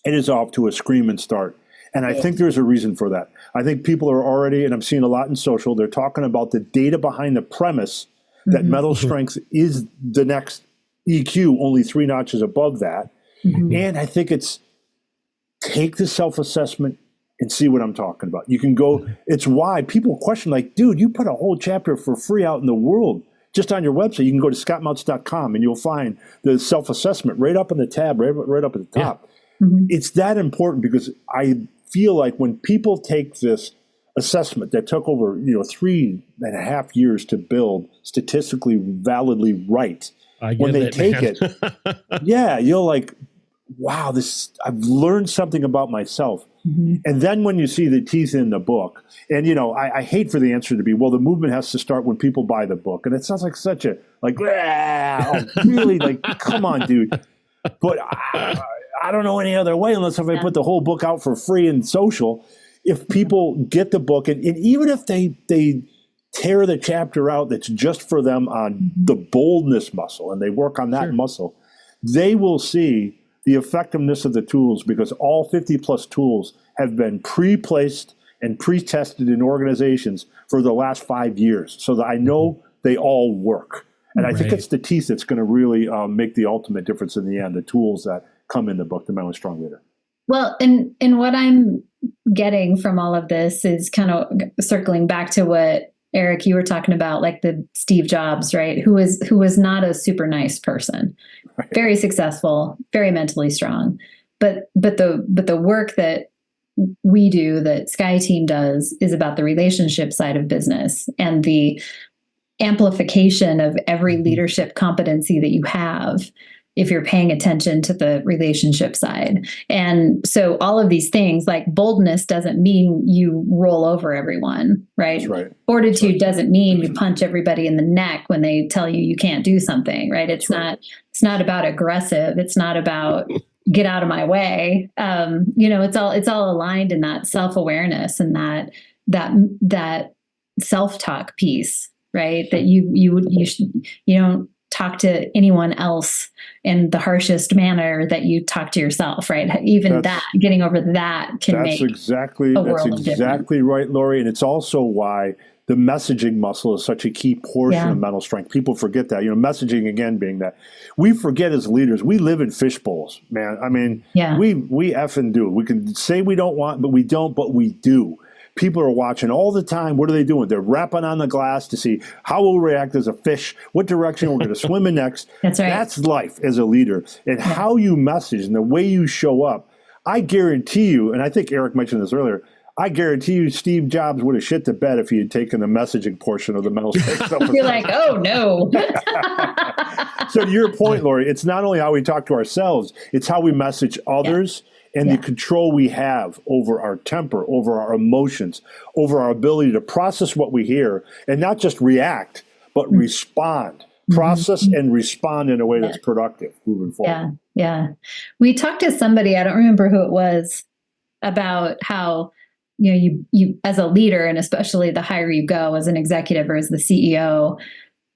Speaker 4: it is off to a screaming start. And I think there's a reason for that. I think people are already, and I'm seeing a lot in social, they're talking about the data behind the premise that mental strength is the next EQ only 3 notches above that. And I think it's take the self-assessment and see what I'm talking about. You can go, it's why people question, like, dude, you put a whole chapter for free out in the world just on your website. You can go to scottmautz.com and you'll find the self-assessment right up in the tab, right up at the top. It's that important because I feel like when people take this assessment that took over 3.5 years to build, statistically validly right, when they take it, you're like, wow, I've learned something about myself. And then when you see the teeth in the book, and I hate for the answer to be, well, the movement has to start when people buy the book, and it sounds like such a really, like, come on, dude. But I don't know any other way unless if I put the whole book out for free in social. If people get the book, and even if they tear the chapter out that's just for them on the boldness muscle, and they work on that muscle, they will see the effectiveness of the tools, because all 50 plus tools have been pre-placed and pre-tested in organizations for the last 5 years, so that I know they all work. And I think it's the teeth that's going to really make the ultimate difference in the end, the tools that come in the book, The Mentally Strong Leader.
Speaker 3: Well, and what I'm getting from all of this is kind of circling back to what, Eric, you were talking about, like the Steve Jobs, right? Who was not a super nice person, very successful, very mentally strong. But the work that we do, that Sky Team does, is about the relationship side of business and the amplification of every leadership competency that you have, if you're paying attention to the relationship side. And so all of these things, like boldness doesn't mean you roll over everyone, right?
Speaker 4: That's right.
Speaker 3: Fortitude doesn't mean you punch everybody in the neck when they tell you can't do something, right? It's not about aggressive. It's not about get out of my way. It's all aligned in that self-awareness and that self-talk piece, right? That you don't talk to anyone else in the harshest manner that you talk to yourself, right? Even getting over that can make a world of difference. That's exactly right, Lori. And it's also why the messaging muscle is such a key portion of mental strength. People forget that. Messaging, again, being that we forget as leaders, we live in fish bowls, man. I mean, we effing do. We can say we don't want, but we don't, but we do. People are watching all the time. What are they doing? They're rapping on the glass to see how we'll react as a fish, what direction we're going to swim in next. That's right.
Speaker 4: That's life as a leader. And how you message and the way you show up, I guarantee you, and I think Eric mentioned this earlier, I guarantee you Steve Jobs would have shit the bed if he had taken the messaging portion of the mental strength.
Speaker 3: You're like, oh, no.
Speaker 4: So to your point, Lori, it's not only how we talk to ourselves, it's how we message others. And the control we have over our temper, over our emotions, over our ability to process what we hear and not just react, but respond, process and respond in a way that's productive moving forward.
Speaker 3: Yeah. We talked to somebody, I don't remember who it was, about how, you as a leader, and especially the higher you go as an executive or as the CEO,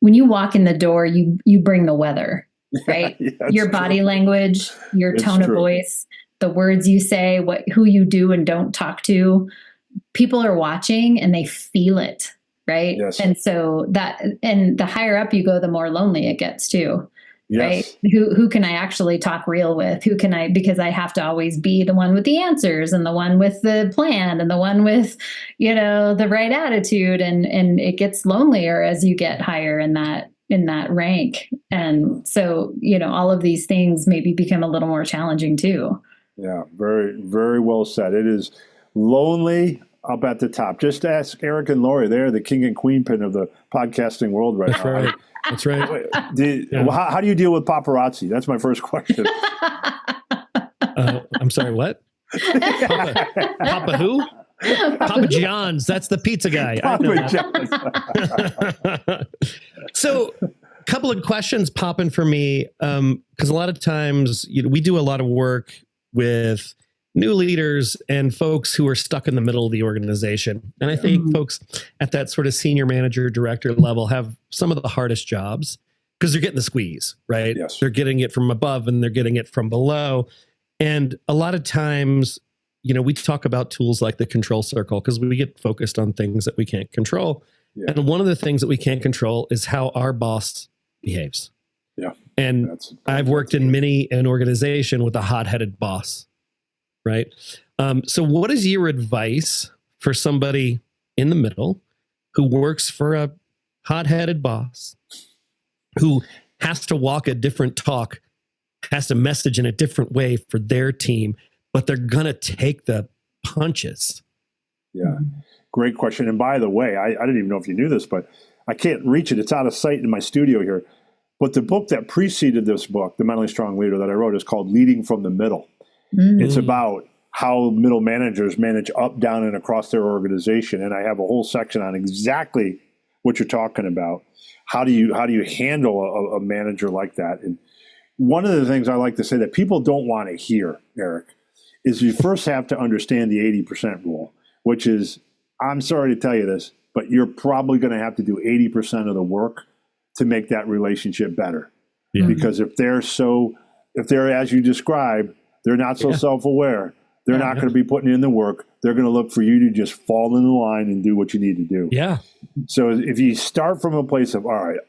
Speaker 3: when you walk in the door, you bring the weather, right? Your body language, your tone of voice, the words you say, who you do and don't talk to, people are watching and they feel it, right?
Speaker 4: Yes.
Speaker 3: And so and the higher up you go, the more lonely it gets too, right? Who can I actually talk real with? Because I have to always be the one with the answers and the one with the plan and the one with, the right attitude. And it gets lonelier as you get higher in that rank. And so, all of these things maybe become a little more challenging too.
Speaker 4: Yeah, very, very well said. It is lonely up at the top. Just ask Eric and Lori. They're the king and queen pin of the podcasting world right now.
Speaker 1: That's right.
Speaker 4: How do you deal with paparazzi? That's my first question.
Speaker 1: I'm sorry, what? Papa who? Papa John's. That's the pizza guy.
Speaker 4: Papa John's.
Speaker 1: So, a couple of questions popping for me, because a lot of times we do a lot of work with new leaders and folks who are stuck in the middle of the organization. And I think folks at that sort of senior manager, director level have some of the hardest jobs because they're getting the squeeze, right?
Speaker 4: Yes.
Speaker 1: They're getting it from above and they're getting it from below. And a lot of times, we talk about tools like the control circle because we get focused on things that we can't control. Yeah. And one of the things that we can't control is how our boss behaves.
Speaker 4: Yeah.
Speaker 1: And I've worked in an organization with a hot-headed boss, right? So what is your advice for somebody in the middle who works for a hot-headed boss, who has to walk a different talk, has to message in a different way for their team, but they're going to take the punches?
Speaker 4: Yeah. Great question. And by the way, I didn't even know if you knew this, but I can't reach it. It's out of sight in my studio here. But the book that preceded this book, The Mentally Strong Leader, that I wrote, is called Leading from the Middle. Mm-hmm. It's about how middle managers manage up, down, and across their organization. And I have a whole section on exactly what you're talking about. How do you handle a manager like that? And one of the things I like to say that people don't want to hear, Eric, is you first have to understand the 80% rule, which is, I'm sorry to tell you this, but you're probably going to have to do 80% of the work to make that relationship better. Yeah. Because if they're, as you described, they're not so self-aware, they're not going to be putting in the work. They're going to look for you to just fall in the line and do what you need to do.
Speaker 1: Yeah.
Speaker 4: So if you start from a place of, all right,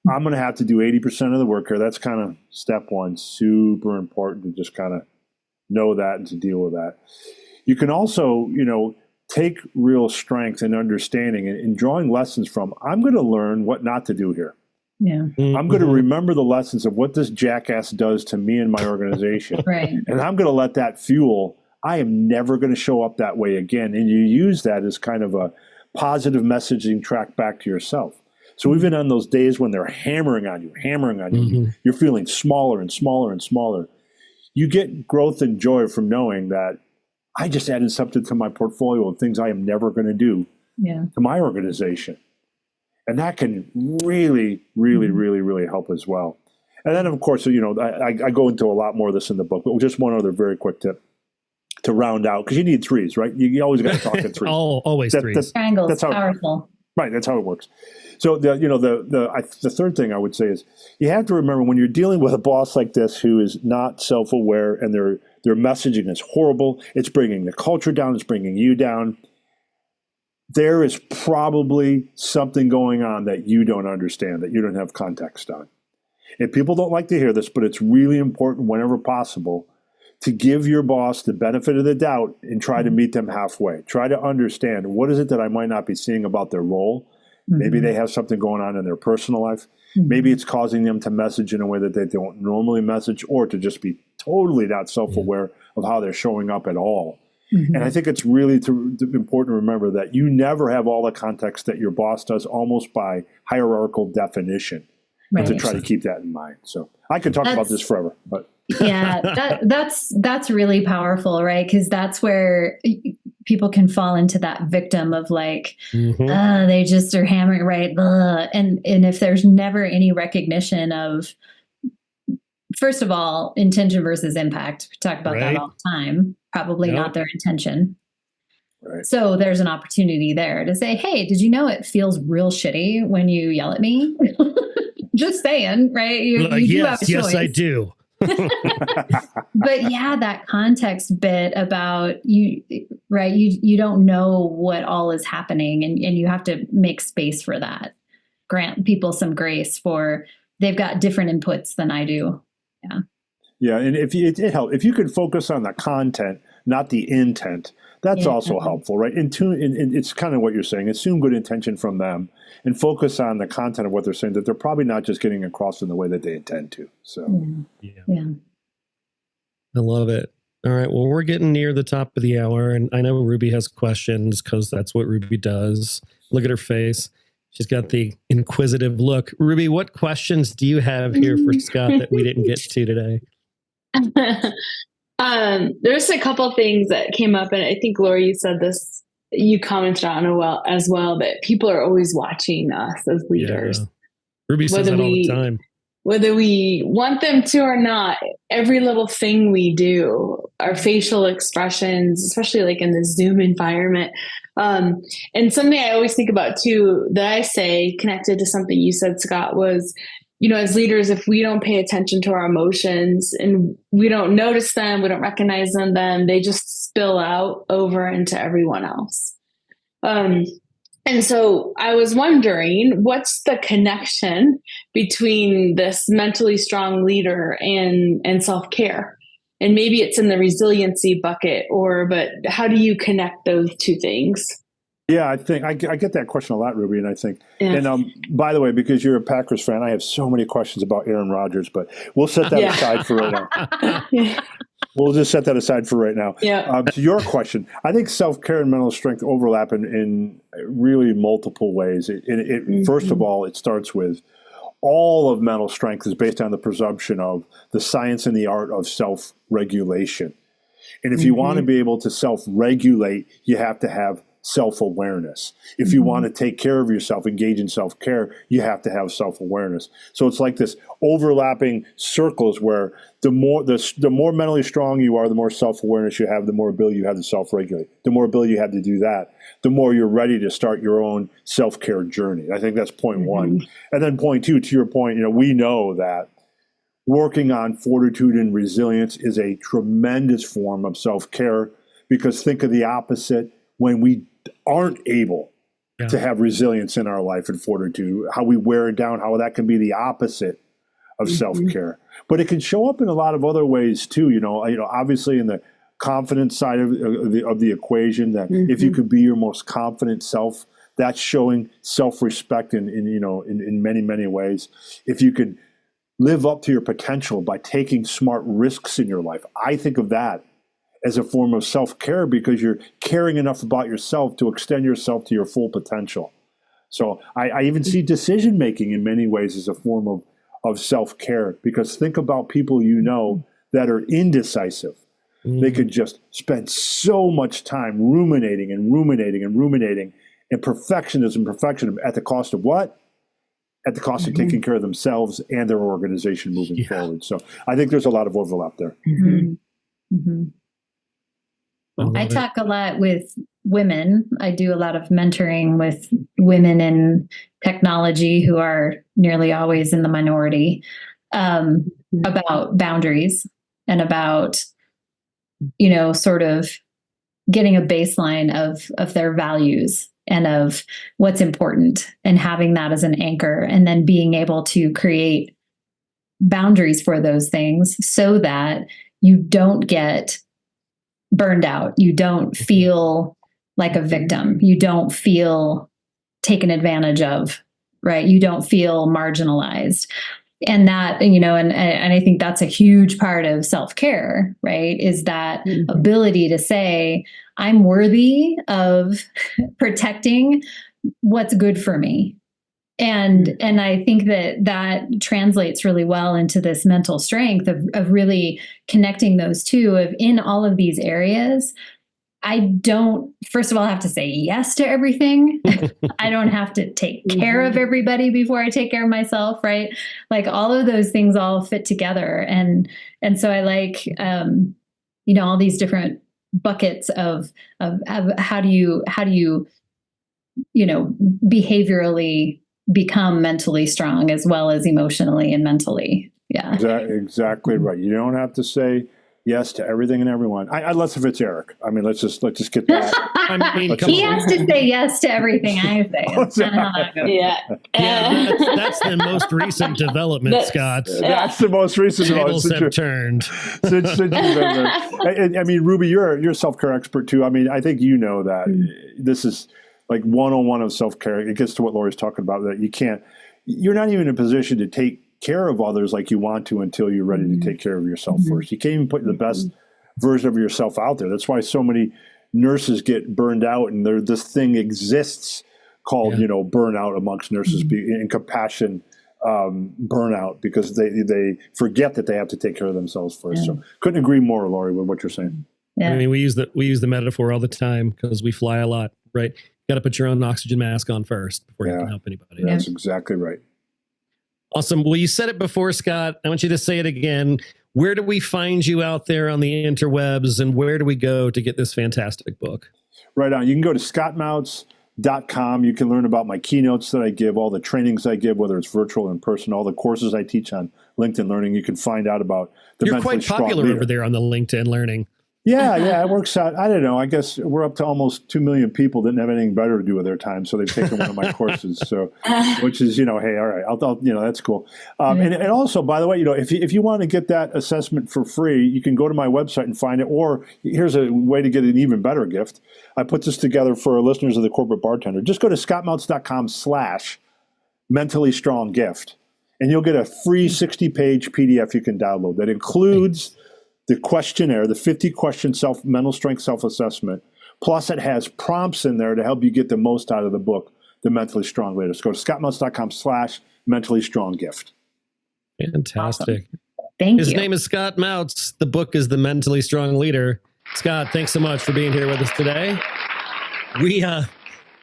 Speaker 4: I'm going to have to do 80% of the work here. That's kind of step one. Super important to just kind of know that and to deal with that. You can also, take real strength and understanding and drawing lessons from, I'm going to learn what not to do here.
Speaker 3: Yeah.
Speaker 1: Mm-hmm.
Speaker 4: I'm going to remember the lessons of what this jackass does to me and my organization.
Speaker 3: Right.
Speaker 4: And I'm going to let that fuel. I am never going to show up that way again. And you use that as kind of a positive messaging track back to yourself. So even on those days when they're hammering on you,
Speaker 1: mm-hmm.
Speaker 4: you're feeling smaller and smaller and smaller. You get growth and joy from knowing that I just added something to my portfolio of things I am never going to do to my organization. And that can really, really, really, really help as well. And then, of course, I go into a lot more of this in the book, but just one other very quick tip to round out, because you need threes, right? You always got to talk in threes.
Speaker 1: Always threes.
Speaker 3: Triangles,
Speaker 4: that's
Speaker 3: powerful.
Speaker 4: Right, that's how it works. So the third thing I would say is you have to remember when you're dealing with a boss like this who is not self-aware and their messaging is horrible, it's bringing the culture down, it's bringing you down. There is probably something going on that you don't understand, that you don't have context on. And people don't like to hear this, but it's really important whenever possible to give your boss the benefit of the doubt and try to meet them halfway. Try to understand, what is it that I might not be seeing about their role? Mm-hmm. Maybe they have something going on in their personal life. Mm-hmm. Maybe it's causing them to message in a way that they don't normally message, or to just be totally not self-aware of how they're showing up at all. Mm-hmm. And I think it's really important to remember that you never have all the context that your boss does, almost by hierarchical definition, and to try to keep that in mind. So I could talk about this forever, but
Speaker 3: yeah, that's really powerful, right? Because that's where people can fall into that victim of like, they just are hammering, right? And if there's never any recognition of, first of all, intention versus impact, we talk about that all the time, probably not their intention.
Speaker 4: Right.
Speaker 3: So there's an opportunity there to say, hey, did you know it feels real shitty when you yell at me? Just saying, right? You do have a choice.
Speaker 1: Yes, I do.
Speaker 3: But yeah, that context bit about you, right? You don't know what all is happening, and you have to make space for that. Grant people some grace for they've got different inputs than I do. Yeah.
Speaker 4: Yeah, and it helps if you can focus on the content, not the intent. That's also helpful, right? And it's kind of what you're saying. Assume good intention from them, and focus on the content of what they're saying, that they're probably not just getting across in the way that they intend to. So,
Speaker 3: yeah.
Speaker 1: I love it. All right. Well, we're getting near the top of the hour, and I know Ruby has questions because that's what Ruby does. Look at her face. She's got the inquisitive look. Ruby, what questions do you have here for Scott that we didn't get to today?
Speaker 5: There's a couple things that came up, and I think Lori, you said this, you commented on it as well, that people are always watching us as leaders.
Speaker 1: Yeah. Ruby says that all the time.
Speaker 5: Whether we want them to or not, every little thing we do, our facial expressions, especially like in the Zoom environment. And something I always think about too, that I say connected to something you said, Scott, was, as leaders, if we don't pay attention to our emotions and we don't notice them, we don't recognize them, then they just spill out over into everyone else. And so I was wondering, what's the connection between this mentally strong leader and self-care? And maybe it's in the resiliency bucket, but how do you connect those two things?
Speaker 4: Yeah, I think I get that question a lot, Ruby, and I think, and by the way, because you're a Packers fan, I have so many questions about Aaron Rodgers, but we'll set that aside for right now. We'll just set that aside for right now.
Speaker 5: Yeah.
Speaker 4: To your question, I think self-care and mental strength overlap in really multiple ways. First of all, it starts with all of mental strength is based on the presumption of the science and the art of self-regulation. And if you want to be able to self-regulate, you have to have self-awareness. If you want to take care of yourself, engage in self-care, you have to have self-awareness. So it's like this overlapping circles where the more mentally strong you are, the more self-awareness you have, the more ability you have to self-regulate. The more ability you have to do that, the more you're ready to start your own self-care journey. I think that's point one. And then point two, to your point, we know that working on fortitude and resilience is a tremendous form of self-care, because think of the opposite. When we aren't able to have resilience in our life and fortitude, how we wear it down, how that can be the opposite of self-care. But it can show up in a lot of other ways too. Obviously in the confidence side of the equation, that if you could be your most confident self, that's showing self-respect in many, many ways. If you could live up to your potential by taking smart risks in your life, I think of that as a form of self-care, because you're caring enough about yourself to extend yourself to your full potential. So I even see decision-making in many ways as a form of self-care, because think about people that are indecisive. They could just spend so much time ruminating and perfectionism at the cost of what? At the cost of taking care of themselves and their organization moving forward. So I think there's a lot of overlap there.
Speaker 3: I talk a lot with women. I do a lot of mentoring with women in technology who are nearly always in the minority, about boundaries and about, sort of getting a baseline of their values and of what's important, and having that as an anchor, and then being able to create boundaries for those things so that you don't get burned out. You don't feel like a victim. You don't feel taken advantage of, right? You don't feel marginalized. And that, and I think that's a huge part of self-care, right? Is that ability to say, I'm worthy of protecting what's good for me. And I think that translates really well into this mental strength of really connecting those two, of in all of these areas. I don't, first of all, have to say yes to everything. I don't have to take care of everybody before I take care of myself, right? Like all of those things all fit together. And so I like, all these different buckets of how do you behaviorally become mentally strong as well as emotionally and mentally. Yeah.
Speaker 4: Exactly right. You don't have to say yes to everything and everyone. Unless if it's Eric. I mean, let's just get that.
Speaker 3: He has to say yes to everything I say.
Speaker 1: That's the most recent development, Scott.
Speaker 4: That's the most recent
Speaker 1: development. Tables have turned.
Speaker 4: Since you've been there. I mean, Ruby, you're a self-care expert too. I mean, I think that this is like one-on-one of self-care. It gets to what Lori's talking about, that you're not even in a position to take care of others like you want to until you're ready to take care of yourself first. You can't even put the best version of yourself out there. That's why so many nurses get burned out, and this thing exists called, burnout amongst nurses, and compassion burnout, because they forget that they have to take care of themselves first. So couldn't agree more, Lori, with what you're saying.
Speaker 1: Yeah. I mean, we use the metaphor all the time because we fly a lot, right? Got to put your own oxygen mask on first before you can help anybody.
Speaker 4: That's exactly right.
Speaker 1: Awesome. Well, you said it before, Scott. I want you to say it again. Where do we find you out there on the interwebs, and where do we go to get this fantastic book?
Speaker 4: Right on. You can go to scottmautz.com. You can learn about my keynotes that I give, all the trainings I give, whether it's virtual or in person, all the courses I teach on LinkedIn Learning. You can find out about the
Speaker 1: You're quite popular over there on the LinkedIn Learning.
Speaker 4: Yeah, it works out. I don't know. I guess we're up to almost 2 million people that didn't have anything better to do with their time, so they've taken one of my courses. So, which is, hey, all right, I'll that's cool. And also, by the way, if you want to get that assessment for free, you can go to my website and find it. Or here's a way to get an even better gift. I put this together for our listeners of the Corporate Bartender. Just go to scottmautz.com/mentally strong gift, and you'll get a free 60-page PDF you can download that includes the questionnaire, the 50-question mental strength self-assessment. Plus, it has prompts in there to help you get the most out of the book, The Mentally Strong Leader. So go to scottmautz.com/mentally strong gift.
Speaker 1: Fantastic.
Speaker 3: Awesome. Thank you.
Speaker 1: His name is Scott Mautz. The book is The Mentally Strong Leader. Scott, thanks so much for being here with us today.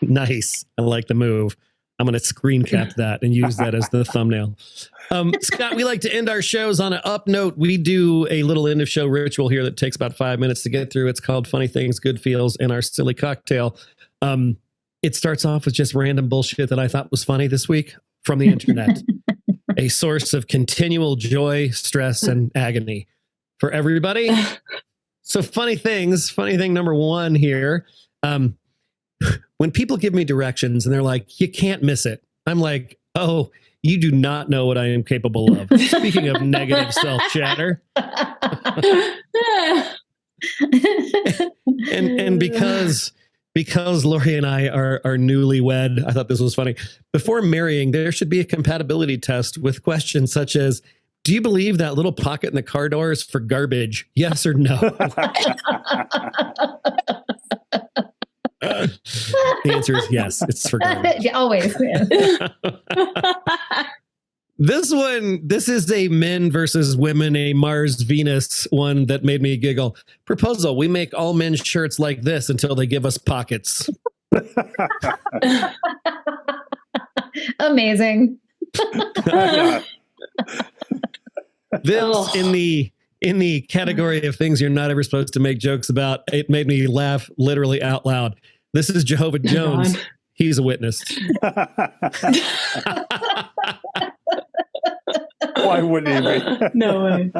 Speaker 1: Nice. I like the move. I'm going to screen cap that and use that as the thumbnail. Scott, we like to end our shows on an up note. We do a little end of show ritual here that takes about 5 minutes to get through. It's called Funny Things, Good Feels, and Our Silly Cocktail. It starts off with just random bullshit that I thought was funny this week from the internet. A source of continual joy, stress, and agony for everybody. So funny thing number one here. When people give me directions and they're like, you can't miss it. I'm like, oh, you do not know what I am capable of. Speaking of negative self-chatter. and because Lori and I are newlywed, I thought this was funny. Before marrying, there should be a compatibility test with questions such as, do you believe that little pocket in the car door is for garbage? Yes or no? The answer is yes. It's for garbage.
Speaker 3: Yeah, always. Yeah.
Speaker 1: This is a men versus women, a Mars Venus one that made me giggle. Proposal: we make all men's shirts like this until they give us pockets.
Speaker 3: Amazing.
Speaker 1: This in the category of things you're not ever supposed to make jokes about. It made me laugh literally out loud. This is Jehovah Jones. God. He's a witness.
Speaker 4: Why wouldn't he be?
Speaker 5: No way.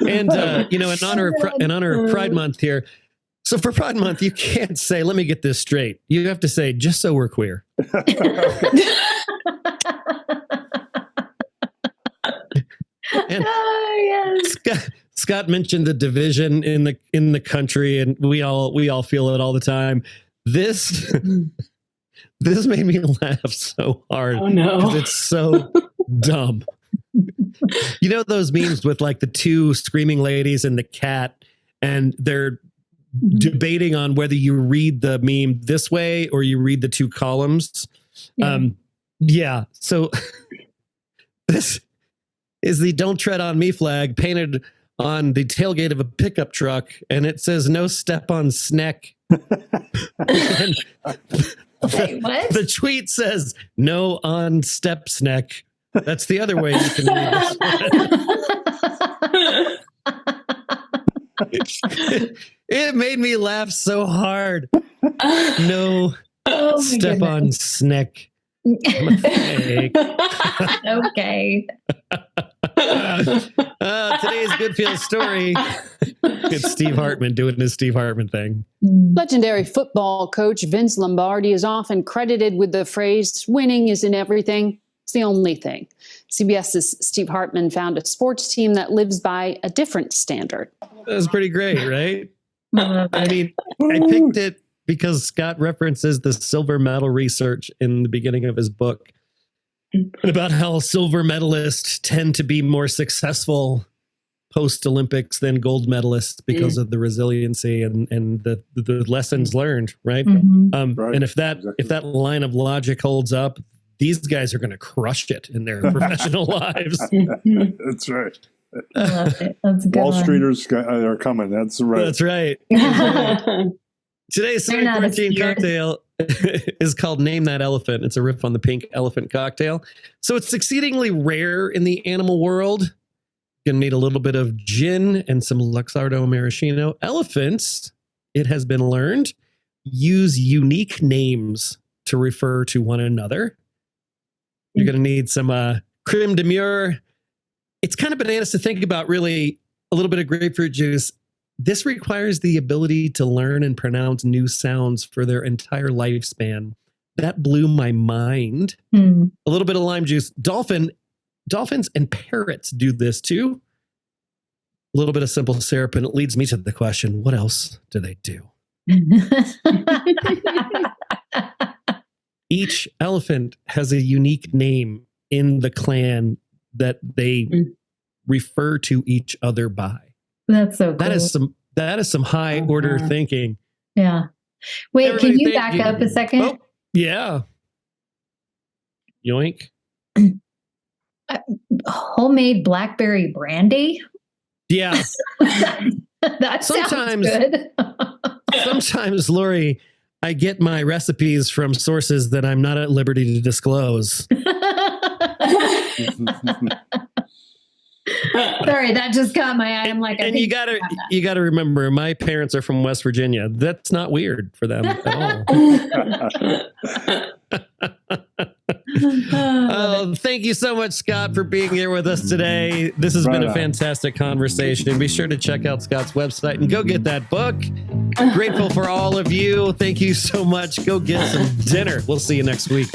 Speaker 1: And in honor of Pride Month here. So for Pride Month, you can't say, let me get this straight. You have to say, just so we're queer. And
Speaker 3: yes.
Speaker 1: Scott mentioned the division in the country, and we all feel it all the time. This made me laugh so hard.
Speaker 5: Oh no,
Speaker 1: because it's so dumb. You know those memes with like the two screaming ladies and the cat, and they're debating on whether you read the meme this way or you read the two columns. Yeah. So this is the "Don't Tread on Me" flag painted on the tailgate of a pickup truck, and it says "No step on snack."
Speaker 3: Wait, what?
Speaker 1: The tweet says "No on step snack." That's the other way you can read this one. It made me laugh so hard. No step on snack.
Speaker 3: Okay.
Speaker 1: Today's Good Feel story. It's Steve Hartman doing his Steve Hartman thing.
Speaker 6: Legendary football coach Vince Lombardi is often credited with the phrase, winning isn't everything, it's the only thing. CBS's Steve Hartman found a sports team that lives by a different standard.
Speaker 1: That was pretty great, right? I mean, I picked it because Scott references the silver medal research in the beginning of his book about how silver medalists tend to be more successful post-Olympics than gold medalists because of the resiliency and the lessons learned, right?
Speaker 3: Mm-hmm.
Speaker 4: Right.
Speaker 1: And if that line of logic holds up, these guys are going to crush it in their professional lives.
Speaker 4: That's right.
Speaker 3: I love it. That's a good
Speaker 4: Wall
Speaker 3: one.
Speaker 4: Streeters are coming. That's right.
Speaker 1: That's right. Today's
Speaker 3: They're not as
Speaker 1: quarantine
Speaker 3: weird.
Speaker 1: cocktail is called Name That Elephant. It's a riff on the pink elephant cocktail. So it's exceedingly rare in the animal world. You're going to need a little bit of gin and some Luxardo maraschino. Elephants, it has been learned, use unique names to refer to one another. You're going to need some creme de mure. It's kind of bananas to think about, really. A little bit of grapefruit juice this requires the ability to learn and pronounce new sounds for their entire lifespan. That blew my mind. A little bit of lime juice. Dolphins and parrots do this too. A little bit of simple syrup, and it leads me to the question, what else do they do? Each elephant has a unique name in the clan that they refer to each other by.
Speaker 3: That's so cool.
Speaker 1: That is some high order thinking.
Speaker 3: Yeah. Wait, can you back up a second?
Speaker 1: Oh, yeah. Yoink.
Speaker 3: Homemade blackberry brandy?
Speaker 1: Yeah.
Speaker 3: That sounds good.
Speaker 1: Sometimes, Lori, I get my recipes from sources that I'm not at liberty to disclose.
Speaker 3: Sorry, that just caught my eye. I'm like,
Speaker 1: and you gotta remember, my parents are from West Virginia. That's not weird for them at all. Thank you so much, Scott, for being here with us today. This has been a fantastic conversation. Be sure to check out Scott's website and go get that book. Grateful for all of you. Thank you so much. Go get some dinner. We'll see you next week.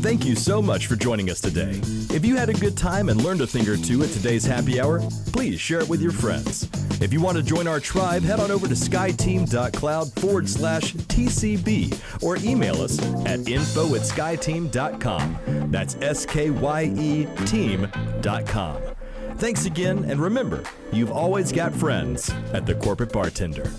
Speaker 2: Thank you so much for joining us today. If you had a good time and learned a thing or two at today's happy hour, please share it with your friends. If you want to join our tribe, head on over to skyeteam.cloud/TCB or email us at info@skyeteam.com. That's SKYE team.com. Thanks again, and remember, you've always got friends at the Corporate Bartender.